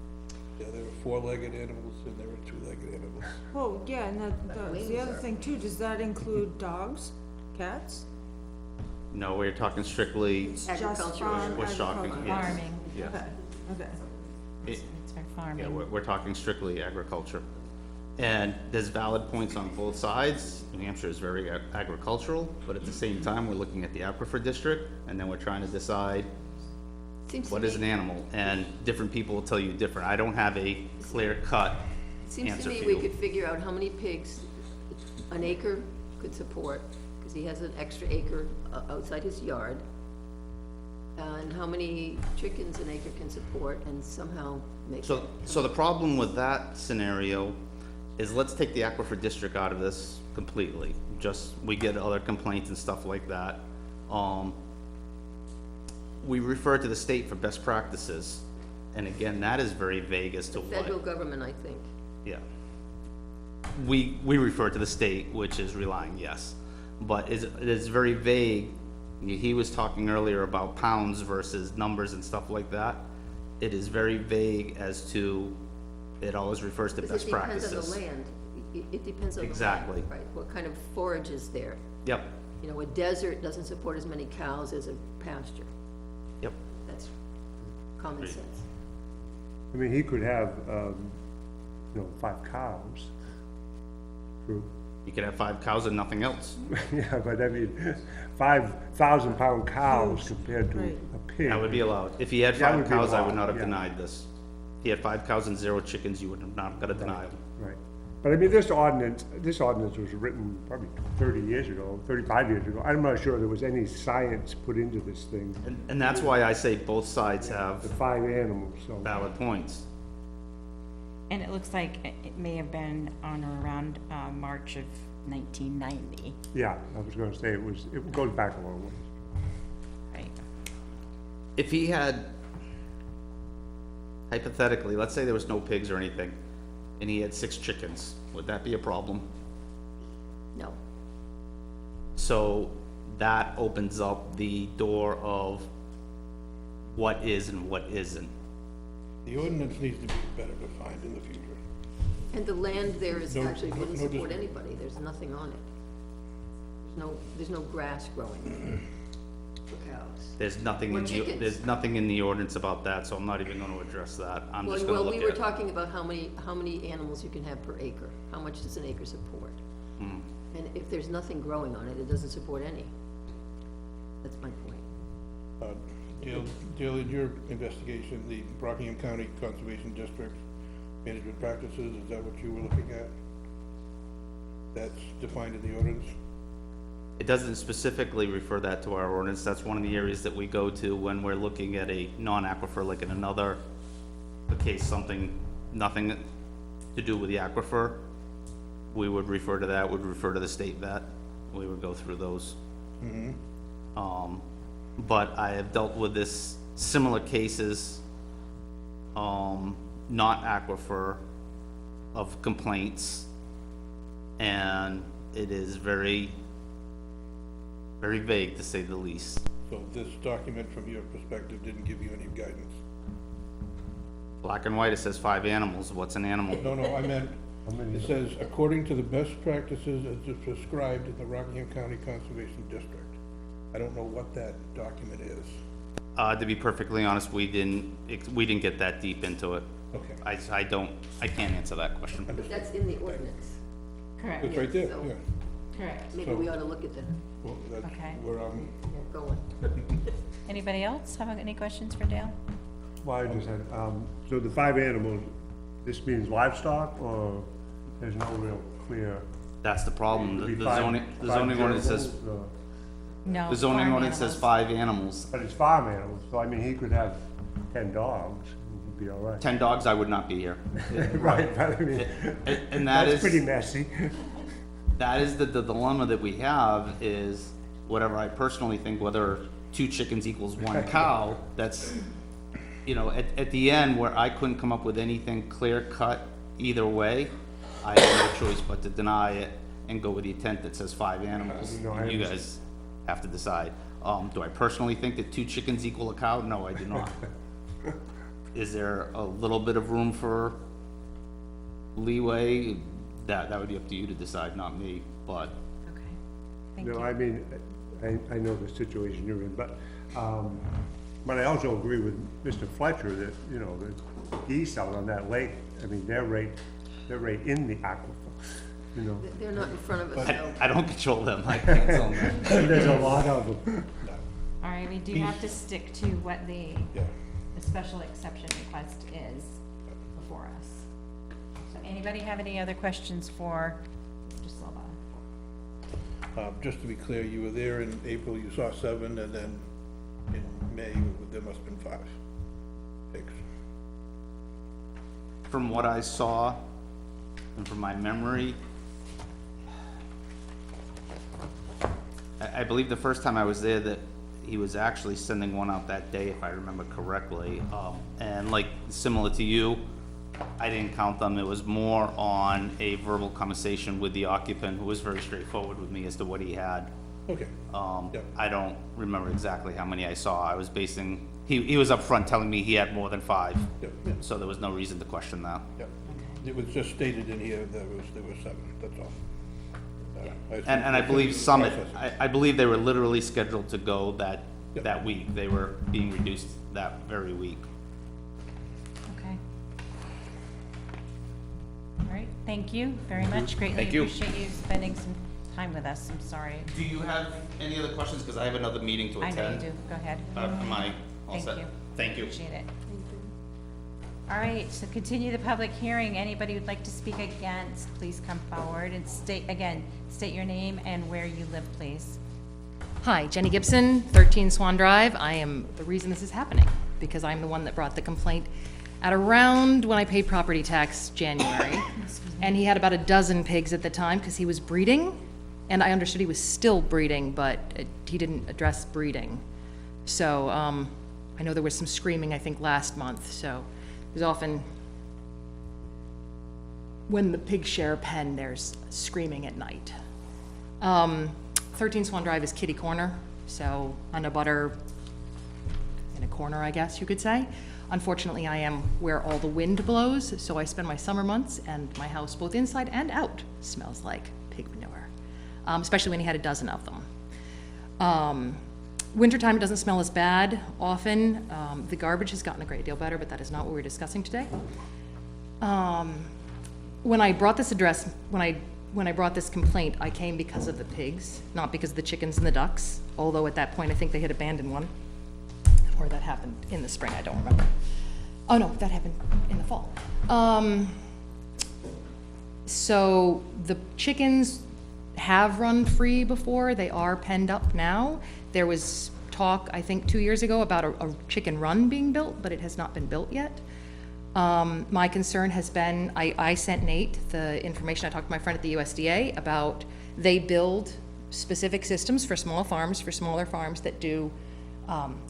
Yeah, there were 4-legged animals and there were 2-legged animals. Well, yeah, and that's wings the other are- thing too, does that include dogs, cats? No, we're talking strictly, It's just Agricultural. farm We're talking, agriculture. yes. Farming, yeah, Okay, okay. It- it's for yeah, farming. we're talking strictly agriculture. And there's valid points on both sides. New Hampshire is very agricultural, but at the same time, we're looking at the aquifer district, and then we're trying to decide seems to what is an me, animal, and different people will tell you different. I don't have a clear-cut seems to answer me for we you. could figure out how many pigs an acre could support, because he has an extra acre outside his yard. And how many chickens an acre can support, and somehow make. So the problem with that scenario is, let's take the aquifer district out of this completely. Just, we get other complaints and stuff like that. We refer to the state for best practices, and again, that is very vague as to what. Federal government, I think. Yeah. We refer to the state, which is relying, yes, but it is very vague. He was talking earlier about pounds versus numbers and stuff like that. It is very vague as to, it always refers to Because best it depends on the practices. land. It depends on the land. Exactly. Right, what kind of forage is there? Yep, You know, a desert doesn't support as many cows as a pasture. yep. That's common sense. I mean, he could have, 5 cows. True. You could have 5 cows and nothing else. Yeah, but I mean, 5,000-pound cows compared to Right. a pig. That would be allowed. If he had That 5 would be cows, I would allowed, not have yeah. denied this. If he had 5 cows and 0 chickens, you would have not got a denial. Right. But I mean, this ordinance was written probably 30 years ago, 35 years ago. I'm not sure there was any science put into this thing, And that's why I say both sides have the 5 animals, so. valid points. And it looks like it may have been on or around March of 1990, Yeah, I was gonna say, it goes back a long ways. right? If he had, hypothetically, let's say there was no pigs or anything, and he had 6 chickens, Would that be a problem? No. So that opens up the door of what is and what isn't. The ordinance needs to be better defined in the future. And the land there is No- actually, wouldn't no support dis- anybody, there's nothing on it. There's no grass growing for cows. There's nothing Or in the, chickens. there's nothing in the ordinance about that, so I'm not even gonna address that. I'm just gonna Well, look we at. were talking about how many animals you can have per acre, how much does an acre support? Hmm. And if there's nothing growing on it, it doesn't support any. That's my point. Dale, in your investigation, the Rockingham County Conservation District management practices, is that what you were looking at? That's defined in the ordinance? It doesn't specifically refer that to our ordinance. That's one of the areas that we go to when we're looking at a non-aquifer, like in another case, nothing to do with the aquifer. We would refer to that, would refer to the state vet. We would go through those. But I have dealt with this, similar cases, not aquifer, of complaints. And it is very, very vague, to say the least. So this document, from your perspective, didn't give you any guidance? Black and white, it says 5 animals. What's an animal? No, I meant, it says, according to the best practices as prescribed in the Rockingham County Conservation District. I don't know what that document is. To be perfectly honest, we didn't get that deep into it. Okay. I can't answer that question. That's in the ordinance. Correct, It's right there, So- yeah. correct. Maybe we ought to look at that, Well, that's Okay. where I'm, going. Anybody else have any questions for Dale? Well, I just had, so the 5 animals, this means livestock, or there's no real clear? That's the problem. It'd be The five- zoning, the five zoning ordinance says, gerbils, or- No. the zoning farm ordinance says animals. 5 animals. But it's farm animals, so I mean, he could have 10 dogs, he'd be all right. 10 dogs, I would not be here. Right, but I mean, And that that's pretty is, messy. that is the dilemma that we have, is whatever I personally think, whether 2 chickens equals 1 cow, that's, you know, at the end, where I couldn't come up with anything clear cut either way, I have no choice but to deny it and go with the intent that says 5 animals. No, I And you understand. guys have to decide. Do I personally think that 2 chickens equal a cow? No, I do not. Is there a little bit of room for leeway? That would be up to you to decide, not me, but Okay, thank No, you. I mean, I know the situation you're in, but I also agree with Mr. Fletcher that, you know, the geese out on that lake, I mean, they're right in the aquifer, you know? They're not in front of us, no. I don't control them. I can't tell them. There's a lot of them. All right, we do have to stick to what the yeah. special exception request is before us. So anybody have any other questions for Mr. Silva? Just to be clear, you were there in April, you saw 7, and then in May, there must have been 5 pigs. From what I saw and from my memory, I believe the first time I was there that he was actually sending one out that day, if I remember correctly. And like, similar to you, I didn't count them. It was more on a verbal conversation with the occupant, who was very straightforward with me as to what he had. Okay, Yep. I don't remember exactly how many I saw. I was basing, he was upfront telling me he had more than 5. Yep. So there was no reason to question that. yep. It was just stated in here there was 7, that's all. And I believe Summit, Process. I believe they were literally scheduled to go Yep. that week. They were being reduced that very week. Okay. All right, thank you very much. Greatly Thank you. appreciate you spending some time with us. I'm sorry. Do you have any other questions? Because I have another meeting to I attend. know you do. Go ahead. Am I all Thank set? you. Thank you. Appreciate it. All right, so continue the public hearing. Anybody who'd like to speak against, please come forward and state your name and where you live, please. Hi, Jenny Gibson, 13 Swan Drive. I am the reason this is happening, because I'm the one that brought the complaint at around when I paid property tax January. And he had about a dozen pigs at the time, because he was breeding, and I understood he was still breeding, but he didn't address breeding. So, I know there was some screaming, I think, last month, so there's often when the pigs share a pen, there's screaming at night. 13 Swan Drive is kitty corner, so on a butter in a corner, I guess you could say. Unfortunately, I am where all the wind blows, so I spend my summer months, and my house, both inside and out, smells like pig manure, especially when you had a dozen of them. Wintertime, it doesn't smell as bad often. The garbage has gotten a great deal better, but that is not what we're discussing today. When I brought this when I brought this complaint, I came because of the pigs, not because of the chickens and the ducks, although at that point, I think they had abandoned one. Or that happened in the spring, I don't remember. Oh no, that happened in the fall. So the chickens have run free before, they are penned up now. There was talk, I think 2 years ago, about a chicken run being built, but it has not been built yet. My concern has been, I sent Nate the information, I talked to my friend at the USDA about, they build specific systems for smaller farms that do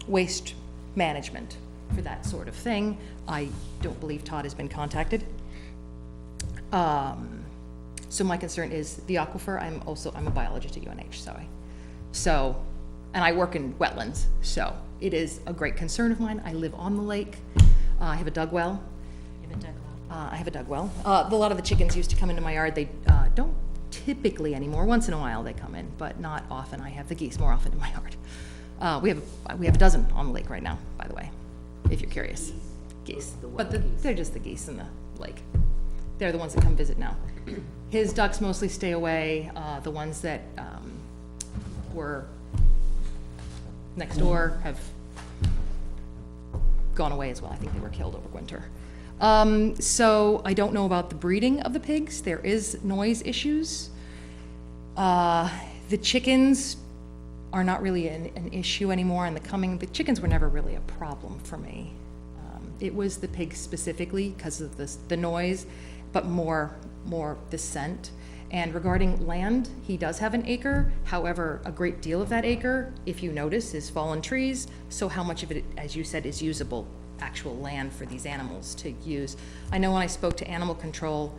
waste management for that sort of thing. I don't believe Todd has been contacted. So my concern is the aquifer. I'm a biologist at UNH, so, and I work in wetlands, so it is a great concern of mine. I live on the lake. I have a dug well. I have a dug well. A lot of the chickens used to come into my yard. They don't typically anymore. Once in a while they come in, but not often. I have the geese more often in my yard. We have a dozen on the lake right now, by the way, if you're curious. Geese. But they're just the geese in the lake. They're the ones that come visit now. His ducks mostly stay away. The ones that were next door have gone away as well. I think they were killed over winter. So I don't know about the breeding of the pigs. There is noise issues. The chickens are not really an issue anymore, and the chickens were never really a problem for me. It was the pigs specifically because of the noise, but more the scent. And regarding land, he does have an acre. However, a great deal of that acre, if you notice, is fallen trees. So how much of it, as you said, is usable actual land for these animals to use? I know when I spoke to animal control,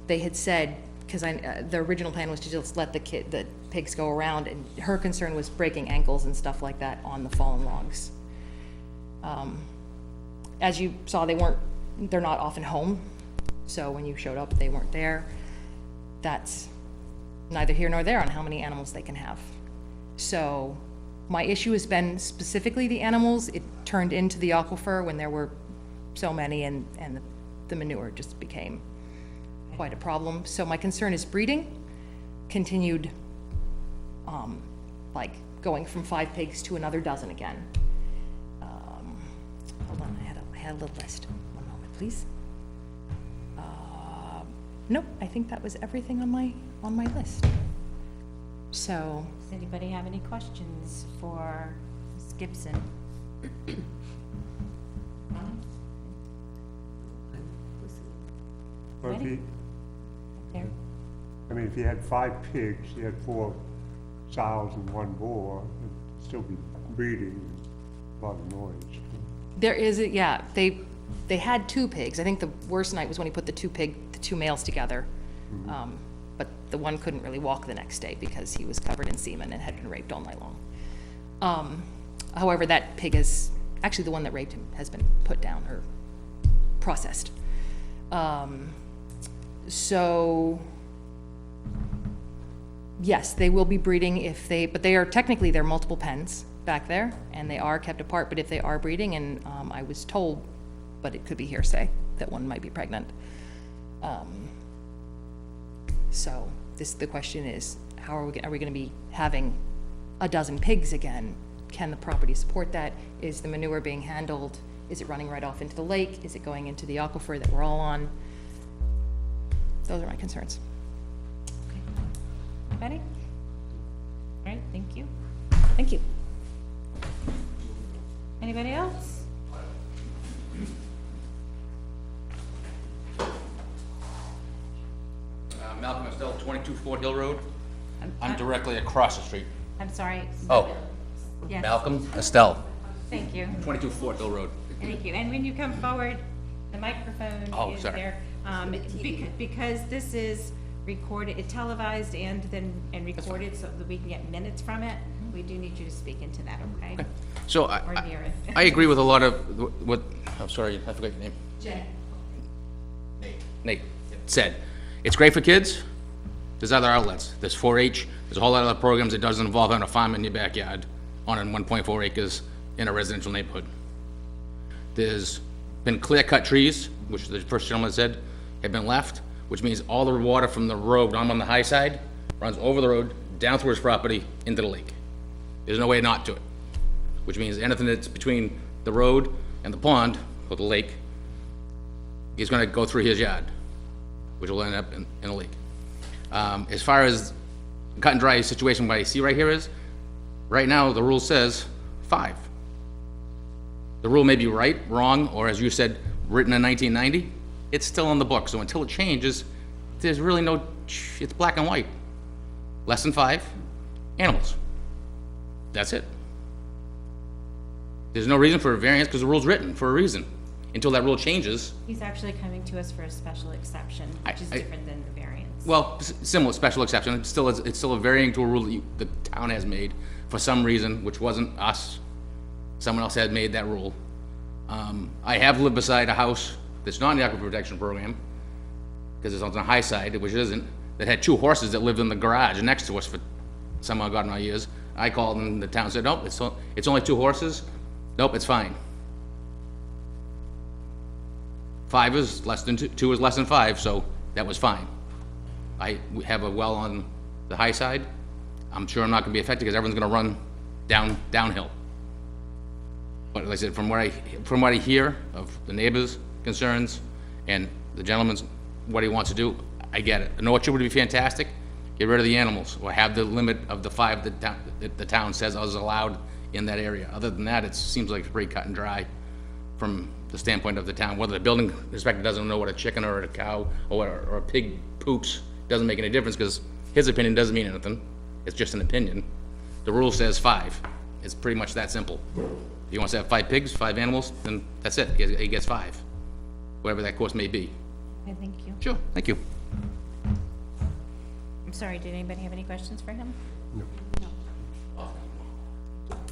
they had said, because the original plan was to just let the pigs go around, and her concern was breaking ankles and stuff like that on the fallen logs. As you saw, they're not often home, so when you showed up, they weren't there. That's neither here nor there on how many animals they can have. So my issue has been specifically the animals. It turned into the aquifer when there were so many, and the manure just became quite a problem. So my concern is breeding, continued, like going from 5 pigs to another dozen again. Hold on, I had a little list. One moment, please. Nope, I think that was everything on my list. So, Does anybody have any questions for Ms. Gibson? Or if Ready? he, There. I mean, if you had 5 pigs, you had 4 sows and 1 boar, it'd still be breeding, a lot of noise. there is, yeah, they had 2 pigs. I think the worst night was when he put the 2 males together. But the one couldn't really walk the next day because he was covered in semen and had been raped all night long. However, that pig is, actually the one that raped him has been put down or processed. So, yes, they will be breeding but they're multiple pens back there, and they are kept apart, but if they are breeding, and I was told, but it could be hearsay, that one might be pregnant. So the question is, how are we gonna be having a dozen pigs again? Can the property support that? Is the manure being handled? Is it running right off into the lake? Is it going into the aquifer that we're all on? Those are my concerns. Anybody? All right, thank you. Thank you. Anybody else? Malcolm Estelle, 22 Fort Hill Road. I'm I'm directly across the street. I'm sorry. Oh, Yes. Malcolm Estelle, Thank you. 22 Fort Hill Road. Thank you. And when you come forward, the microphone Oh, is sorry. there. Because this is recorded, it televised and recorded so that we can get minutes from it, we do need you to speak into that, okay? So Or near it. I agree with a lot of what, I'm sorry, I forgot your name. Jay. Nate said. It's great for kids. There's other outlets. There's 4-H. There's a whole lot of other programs that doesn't involve having a farm in your backyard on 1.4 acres in a residential neighborhood. There's been clear-cut trees, which the first gentleman said, have been left, which means all the water from the road, I'm on the high side, runs over the road, down through his property, into the lake. There's no way not to it, which means anything that's between the road and the pond, or the lake, is gonna go through his yard, which will end up in a lake. As far as cut and dry situation, what I see right here is, right now, the rule says 5. The rule may be right, wrong, or as you said, written in 1990, it's still in the book, so until it changes, there's really no, it's black and white. Less than 5 animals. That's it. There's no reason for a variance, because the rule's written for a reason. Until that rule changes, He's actually coming to us for a special exception, which is different than the variance. well, similar, special exception, it's still a varying to a rule that the town has made for some reason, which wasn't us. Someone else had made that rule. I have lived beside a house that's not in the aquifer protection program, because it's on the high side, which isn't, that had 2 horses that lived in the garage next to us for some God knows years. I called and the town said, nope, it's only 2 horses. Nope, it's fine. 5 is less than 2 is less than 5, so that was fine. We have a well on the high side. I'm sure I'm not gonna be affected because everyone's gonna run downhill. But like I said, from what I hear of the neighbors' concerns and the gentleman's, what he wants to do, I get it. An orchard would be fantastic. Get rid of the animals, or have the limit of the 5 that the town says is allowed in that area. Other than that, it seems like it's pretty cut and dry from the standpoint of the town. Whether the building inspector doesn't know what a chicken or a cow or a pig poops, doesn't make any difference, because his opinion doesn't mean anything. It's just an opinion. The rule says 5. It's pretty much that simple. If he wants to have 5 pigs, 5 animals, then that's it. He gets 5. Whatever that course may be. Okay, thank you. Sure, thank you. I'm sorry, did anybody have any questions for him? No.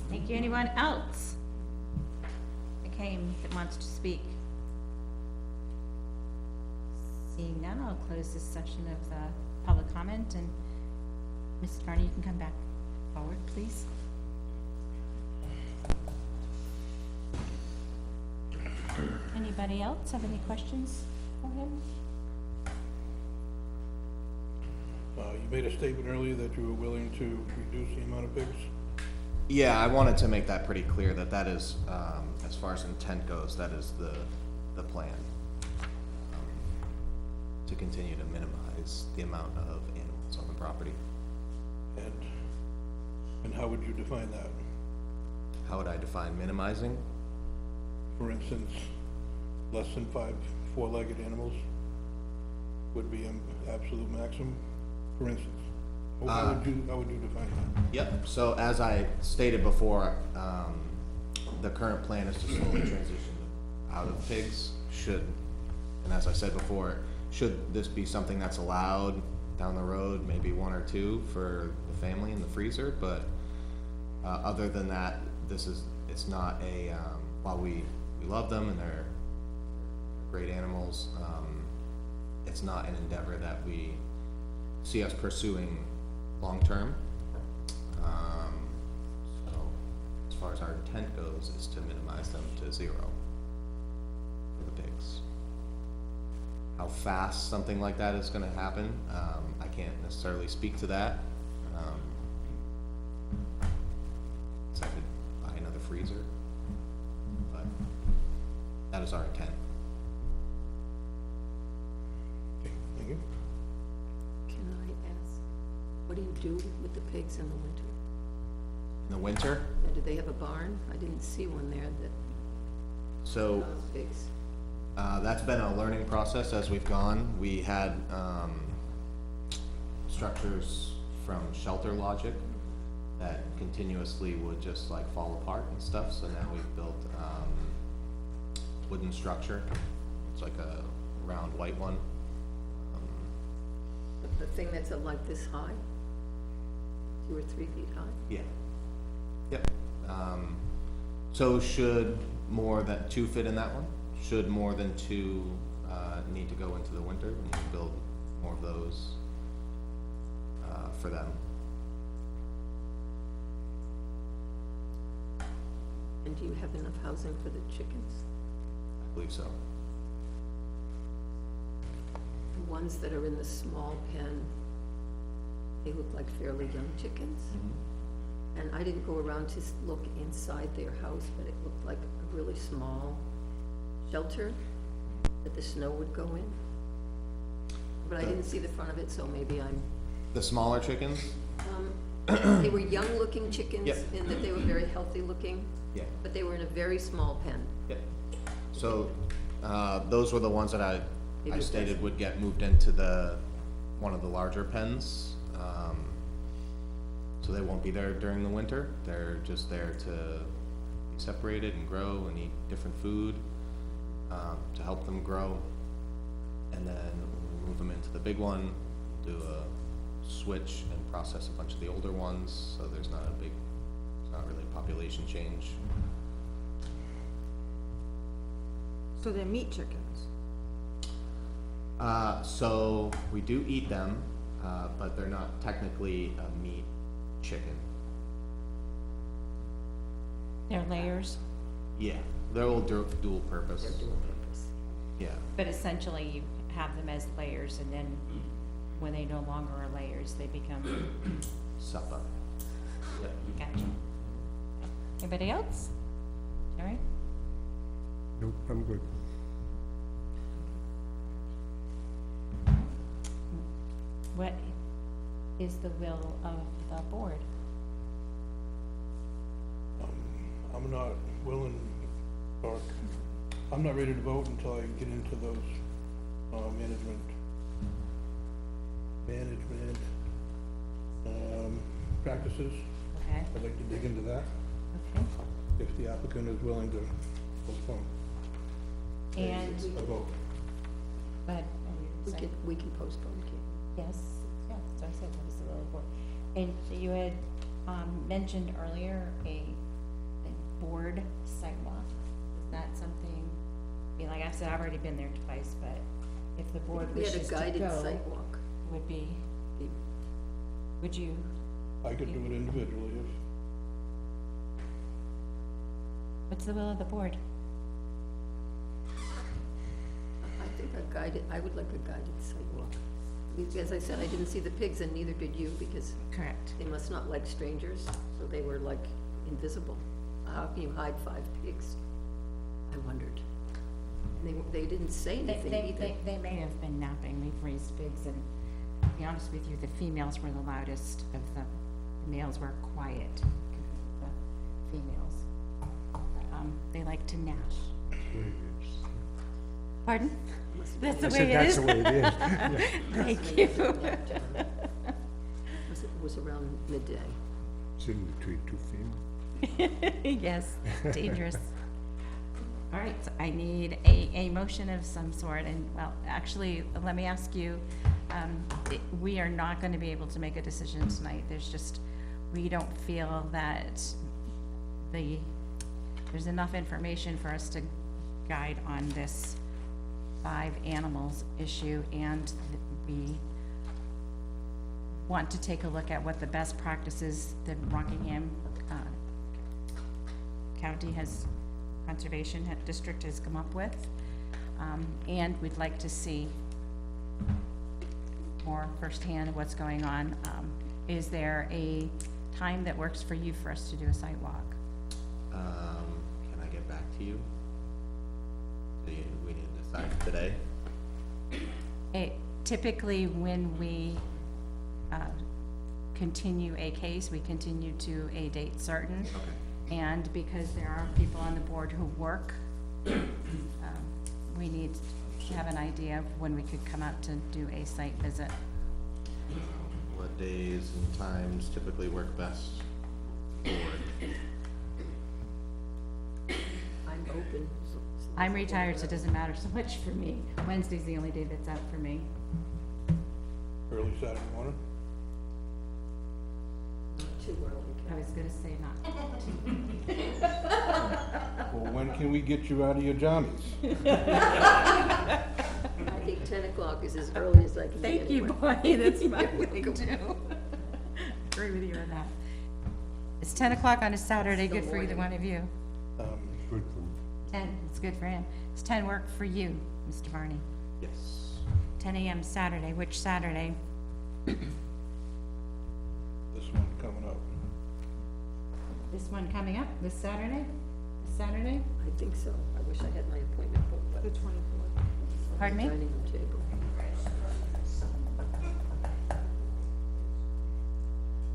Thank you. Anyone else that came that wants to speak? Seeing none, I'll close this session of the public comment, and Mrs. Barney, you can come back forward, please. Anybody else have any questions for him? You made a statement earlier that you were willing to reduce the amount of pigs. Yeah, I wanted to make that pretty clear, that is, as far as intent goes, that is the plan. To continue to minimize the amount of animals on the property. And how would you define that? How would I define minimizing? For instance, less than 5 4-legged animals would be an absolute maximum, for instance. How would you define that? Yep, so as I stated before, the current plan is to slowly transition out of pigs, and as I said before, should this be something that's allowed down the road, maybe 1 or 2 for the family in the freezer, but other than that, it's not a, while we love them and they're great animals, it's not an endeavor that we see us pursuing long-term. So as far as our intent goes, is to minimize them to 0 for the pigs. How fast something like that is gonna happen, I can't necessarily speak to that. So I could buy another freezer, but that is our intent. Okay, thank you. Can I ask, what do you do with the pigs in the winter? In the winter, Do they have a barn? I didn't see one there that so housed pigs. That's been a learning process as we've gone. We had structures from Shelter Logic that continuously would just like fall apart and stuff, so now we've built wooden structure It's like a round white one. The thing that's like this high? 2 or 3 feet high? Yeah. Yep. So should more than 2 fit in that one? Should more than 2 need to go into the winter? We can build more of those for them. And do you have enough housing for the chickens? I believe so. The ones that are in the small pen, they look like fairly young chickens. And I didn't go around to look inside their house, but it looked like a really small shelter that the snow would go in. But I didn't see the front of it, so maybe I'm, The smaller chickens? they were young-looking chickens Yep. in that they were very healthy-looking, Yeah. but they were in a very small pen. Yep. So, those were the ones that I Maybe stated that's- would get moved into one of the larger pens. So they won't be there during the winter, they're just there to be separated and grow and eat different food, to help them grow. And then when we move them into the big one, do a switch and process a bunch of the older ones, so there's not really a population change. So they're meat chickens? So we do eat them, but they're not technically a meat chicken. They're layers, Yeah, they're all dual purpose. They're dual purpose. Yeah, but essentially you have them as layers, and then when they no longer are layers, they become, supper. Yep. gotcha. Anybody else? All right, Nope, I'm good. what is the will of the board? I'm not willing, or, I'm not ready to vote until I get into those, management, practices. Okay, I'd like to dig into that, okay. if the applicant is willing to postpone And, a vote. but, We can postpone, can't we? yes, yeah, so I said, what is the will of the board? And you had, mentioned earlier a board sidewalk. Is that something, I mean, like I said, I've already been there twice, but if the board We had wishes a to guided go, sidewalk. would be, would you, I could do it individually if, what's the will of the board? I think I would like a guided sidewalk. As I said, I didn't see the pigs and neither did you because Correct. they must not like strangers, so they were like invisible. How can you hide 5 pigs? I wondered. And they didn't say anything either. They may have been napping, we've raised pigs, and to be honest with you, the females were the loudest of the males were quiet, the females. They like to gnash. Pardon? That's the I way said it that's is? the way it is. Yeah. Thank you. It was around midday. Sitting between 2 females. Yes, dangerous. All right, so I need a motion of some sort, and, well, actually, let me ask you, we are not gonna be able to make a decision tonight, there's just, we don't feel that there's enough information for us to guide on this 5 animals issue, and we want to take a look at what the best practices that Rockingham, County Conservation District has come up with. And we'd like to see more firsthand of what's going on. Is there a time that works for you for us to do a site walk? Can I get back to you? We need to decide today. Typically, when we continue a case, we continue to a date certain. Okay. And because there are people on the board who work, we need to have an idea of when we could come out to do a site visit. What days and times typically work best for it? I'm open open. I'm retired, so it doesn't matter so much for me. Wednesday's the only day that's out for me. Early Saturday morning? Too early. I was gonna say not. Well, when can we get you out of your jammies? I think 10 o'clock is as early as I can be Thank you, anyway. Bonnie, that's my You're thing welcome. too. Agree with you on that. Is 10 o'clock on a Saturday good for either one of you? Good for me. 10, it's good for him. Does 10 work for you, Mr. Barney? Yes. 10 a.m. Saturday, which Saturday? This one coming up. This one coming up, this Saturday? This Saturday? I think so. I wish I had my appointment booked, but. The 24th. Pardon me? Dining room table.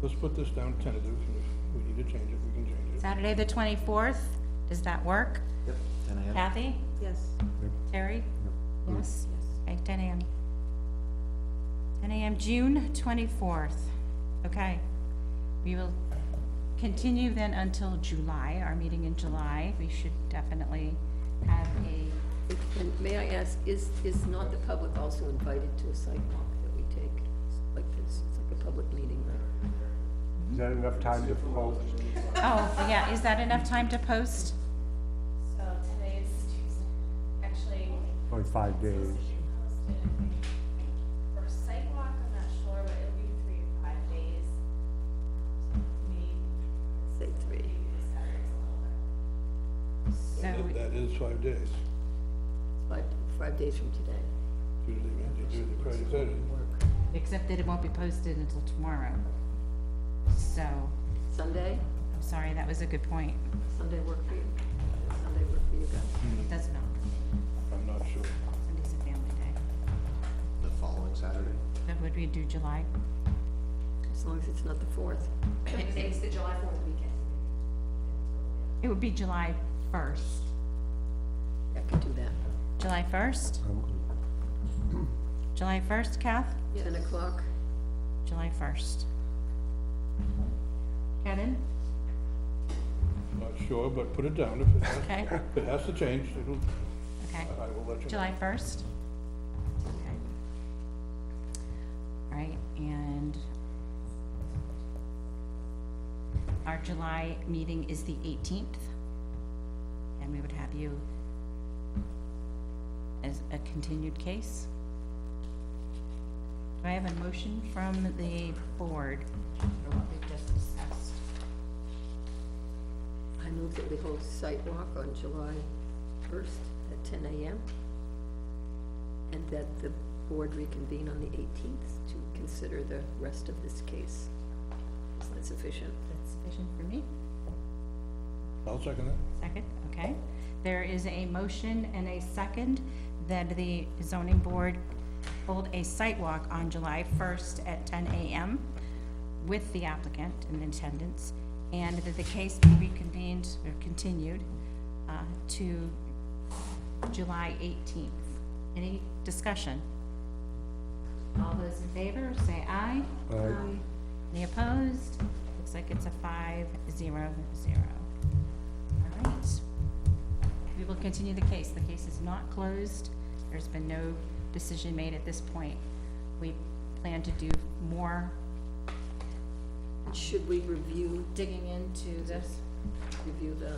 Let's put this down tentative, and if we need to change it, we can change it. Saturday, the 24th, does that work? Yep, 10 a.m. Kathy? Yes. Terry? Yes? Okay, 10 a.m. 10 a.m., June 24th. Okay. We will continue then until July, our meeting in July. We should definitely have a, And may I ask, is not the public also invited to a site walk that we take? Like this, it's like a public meeting, right? Is that enough time to post? oh, yeah, is that enough time to post? So today is Tuesday, actually. Only 5 days. For sidewalk, I'm not sure, but it'll be 3 to 5 days. Maybe Say 3. Saturday's a little bit. So, That is 5 days. 5 days from today. Tuesday, Wednesday, Thursday, Friday, Saturday. except that it won't be posted until tomorrow. So, Sunday? I'm sorry, that was a good point. Sunday work for you? Does Sunday work for you guys? It does not. I'm not sure. Sunday's a family day. The following Saturday. Then would we do July? As long as it's not the 4th. It's the July 4th weekend. It would be July 1st. I can do that. July 1st? July 1st, Kath? 10 o'clock? July 1st. Kevin? Not sure, but put it down. If Okay. it has to change, it'll, Okay. I will let you know. July 1st? Okay. All right, and our July meeting is the 18th. And we would have you as a continued case. Do I have a motion from the board for what we've just discussed? I move that we hold a site walk on July 1st at 10 a.m. and that the board reconvene on the 18th to consider the rest of this case. Is that sufficient? That's sufficient for me? I'll second that. Second, okay. There is a motion and a second that the zoning board hold a site walk on July 1st at 10 a.m. with the applicant in attendance, and that the case be reconvened or continued to July 18th. Any discussion? All those in favor, say aye. Aye. Any opposed? Looks like it's a 5-0-0. All right. We will continue the case. The case is not closed. There's been no decision made at this point. We plan to do more Should we review digging into this. the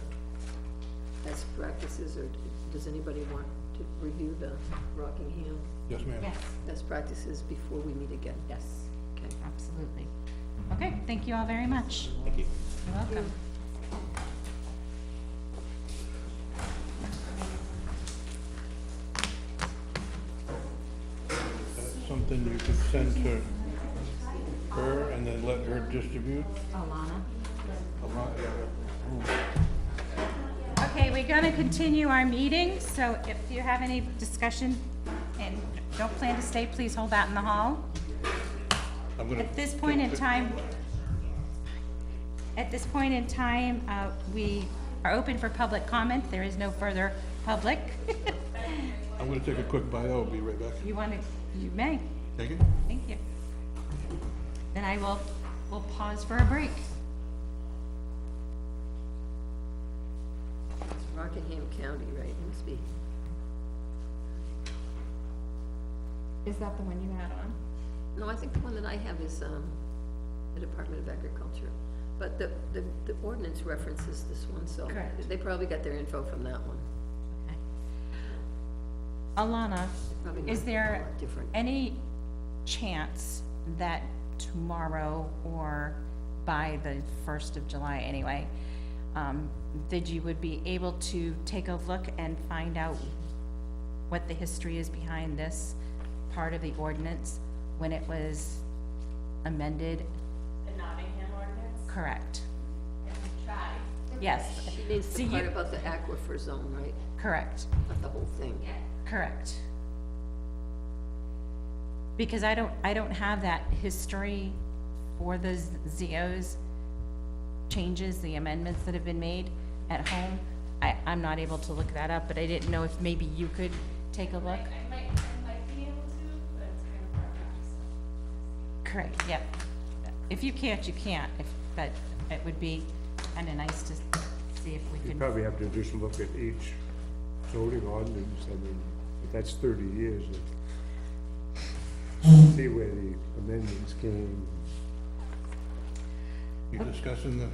best practices, or does anybody want to review the Rockingham Yes, ma'am. Yes, best practices before we meet again? yes, Okay. absolutely. Okay, thank you all very much. Thank you. You're welcome. That's something you could send to her and then let her distribute. Alana. Yeah. Okay, we're gonna continue our meeting, so if you have any discussion and don't plan to stay, please hold that in the hall. I'm gonna. At this point in time, we are open for public comment. There is no further public. I'm gonna take a quick bio, I'll be right back. You want to, you may. Thank you. Thank you. Then we'll pause for a break. Rocky Rockingham County, right? It must be. Is that the one you had on? No, I think the one that I have is, the Department of Agriculture. But the ordinance references this one, so. Correct. They probably got their info from that one. Okay. Alana, Probably not is a there lot different. any chance that tomorrow or by the 1st of July anyway, that you would be able to take a look and find out what the history is behind this part of the ordinance when it was amended? The Nottingham ordinance? Correct. Yeah, we tried. Yes. She needs See, the part you- about the aquifer zone, right? Correct. Not the whole thing. Yeah. Correct. Because I don't have that history for the ZOs changes, the amendments that have been made at home. I'm not able to look that up, but I didn't know if maybe you could take a look. I might be able to, but it's kind of hard to. Correct, yep. If you can't, you can't, but it would be kinda nice to see if we You could. probably have to just look at each zoning ordinance, I mean, if that's 30 years, see where the amendments came. You discussing the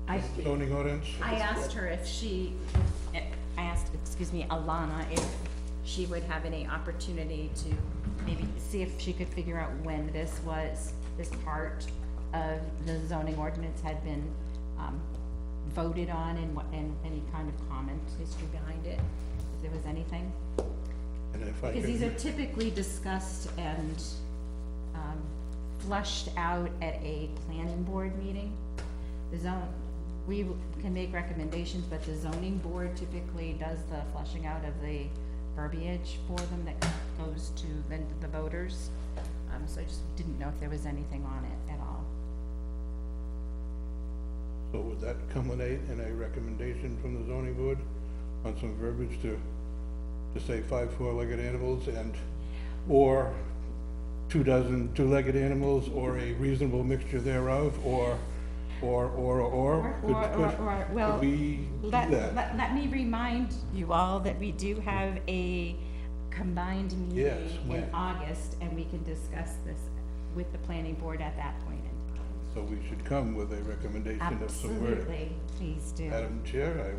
I zoning ordinance? I asked her if excuse me, Alana, if she would have any opportunity to maybe see if she could figure out when this part of the zoning ordinance had been, voted on and any kind of comment history behind it, if there was anything. And if I Because these are could, typically discussed and, flushed out at a planning board meeting. The zone, we can make recommendations, but the zoning board typically does the flushing out of the verbiage for them that goes to then the voters. So I just didn't know if there was anything on it at all. so would that culminate in a recommendation from the zoning board on some verbiage to say 5 four-legged animals and, or 2 dozen two-legged animals, or a reasonable mixture thereof, or? Well, Could we do that? let me remind you all that we do have a combined Yes, meeting in when? August, and we can discuss this with the planning board at that point in time. So we should come with a recommendation of some wording. Absolutely, please do. Madam Chair,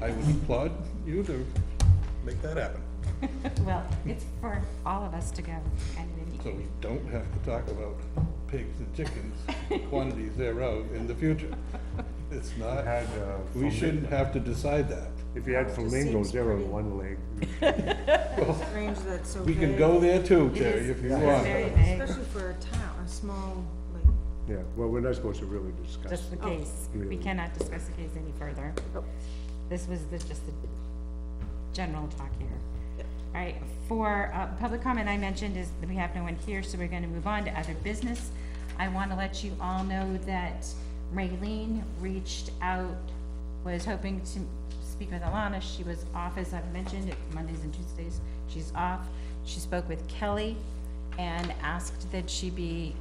I would applaud you to make that happen. Well, it's for all of us to go and So then we don't have to talk about pigs and chickens, quantities thereof in the future. It's not, Had, we shouldn't have to decide that. If you had Just flamingos, seems they're on pretty- one leg. Strange that it's so We can vague, go there too, It Terry, is if you very want. vague. especially for a town, a small, like, Yeah, well, we're not supposed to really discuss. Just the case, we Really. cannot discuss the case any further. This was just the general talk here. All right, for, public comment, I mentioned is that we have no one here, so we're gonna move on to other business. I wanna let you all know that Raylene reached out, was hoping to speak with Alana. She was off, as I've mentioned, Mondays and Tuesdays, she's off. She spoke with Kelly and asked that she be,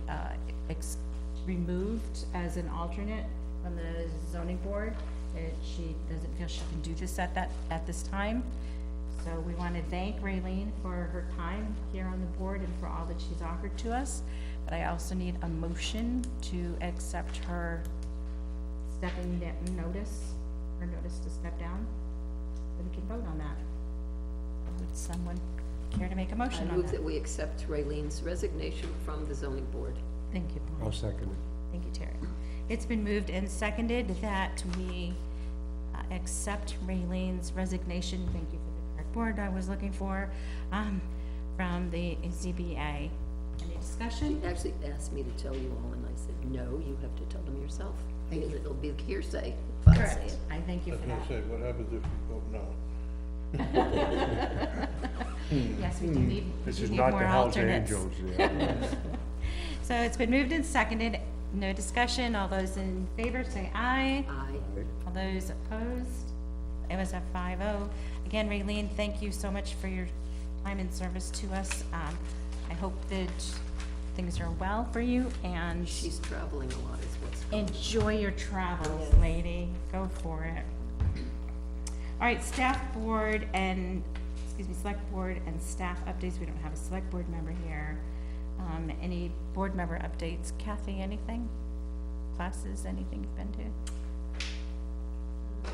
removed as an alternate from the zoning board. That she doesn't feel she can do this at this time. So we want to thank Raylene for her time here on the board and for all that she's offered to us. But I also need a motion to accept her notice to step down. So we can vote on that. Would someone care to make a I motion on move that? that we accept Raylene's resignation from the zoning board. Thank you, Paul. I'll second it. Thank you, Terry. It's been moved and seconded that we accept Raylene's resignation, thank you for the correct word I was looking for, from the ZBA. Any discussion? She actually asked me to tell you all, and I said, no, you have to tell them yourself. Because it'll be hearsay if I say Correct. it. I thank I you was for gonna that. say, what happens if you vote no? Yes, we do need, we This do is need not more the Hells alternates. Angels there. So it's been moved and seconded, no discussion, all those in favor say aye. Aye. All those opposed? It was a 5-0. Again, Raylene, thank you so much for your time and service to us. I hope that things are well for you and She's traveling a lot is what's. enjoy your travels, lady. Go for it. All right, staff board and, select board and staff updates. We don't have a select board member here. Any board member updates? Kathy, anything? Classes, anything you've been to?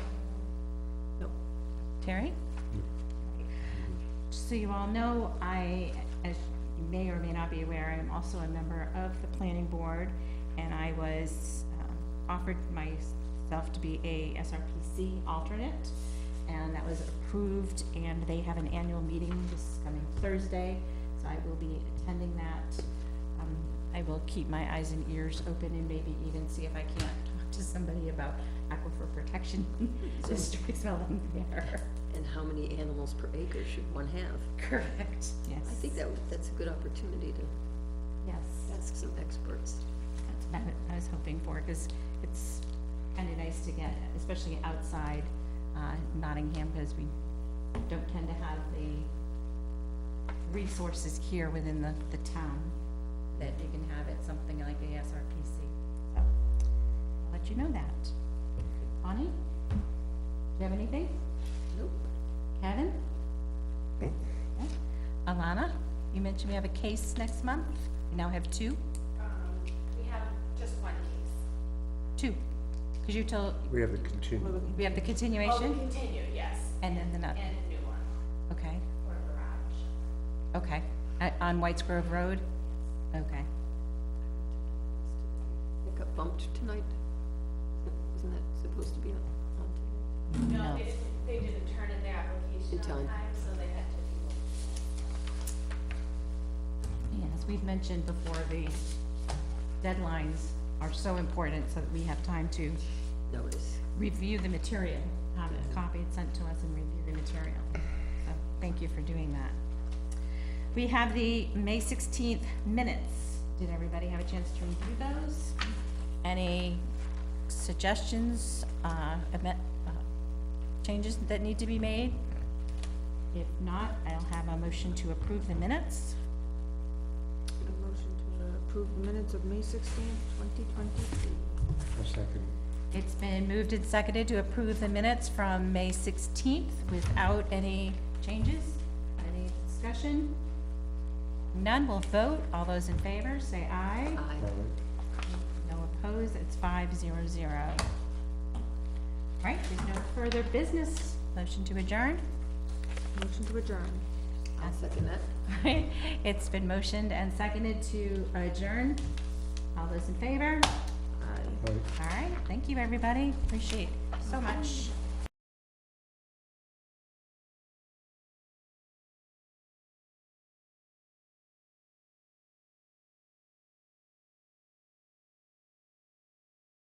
Nope. Terry? Just so you all know, as you may or may not be aware, I am also a member of the planning board, and I was offered myself to be a SRPC alternate, and that was approved, and they have an annual meeting this coming Thursday, so I will be attending that. I will keep my eyes and ears open and maybe even see if I can't talk to somebody about aquifer protection districts while I'm there. And how many animals per acre should one have? Correct, yes. I think that's a good opportunity to Yes, ask some experts. that's what I was hoping for, because it's kind of nice to get, especially outside Nottingham, because we don't tend to have the resources here within the town that you can have at something like the SRPC. So, I'll let you know that. Bonnie? Do you have anything? Nope. Kevin? Nope. Alana, you mentioned we have a case next month. We now have two? We have just one case. Two. Because you told, We have the continue. we have the Oh, continuation? we continue, yes. And then the, And a new one okay, for a garage. okay. On Whites Grove Road? Okay. It got bumped tonight. Wasn't that supposed to be on tonight? No. No, they didn't turn in their application In on time. time, so they had to. Yes, we've mentioned before, the deadlines are so important so that we have time to Notice. review the material, have it copied, sent to us, and review the material. So, thank you for doing that. We have the May 16th minutes. Did everybody have a chance to review those? Any suggestions, changes that need to be made? If not, I'll have a motion to approve the minutes. A motion to approve the minutes of May 16th, 2023. A second. It's been moved and seconded to approve the minutes from May 16th without any changes. Any discussion? None, we'll vote. All those in favor, say aye. Aye. No opposed, it's 5-0-0. All right, there's no further business. Motion to adjourn. Motion to adjourn. I'll second that. It's been motioned and seconded to adjourn. All those in favor? Aye. Aye. All right, thank you, everybody. Appreciate it so much.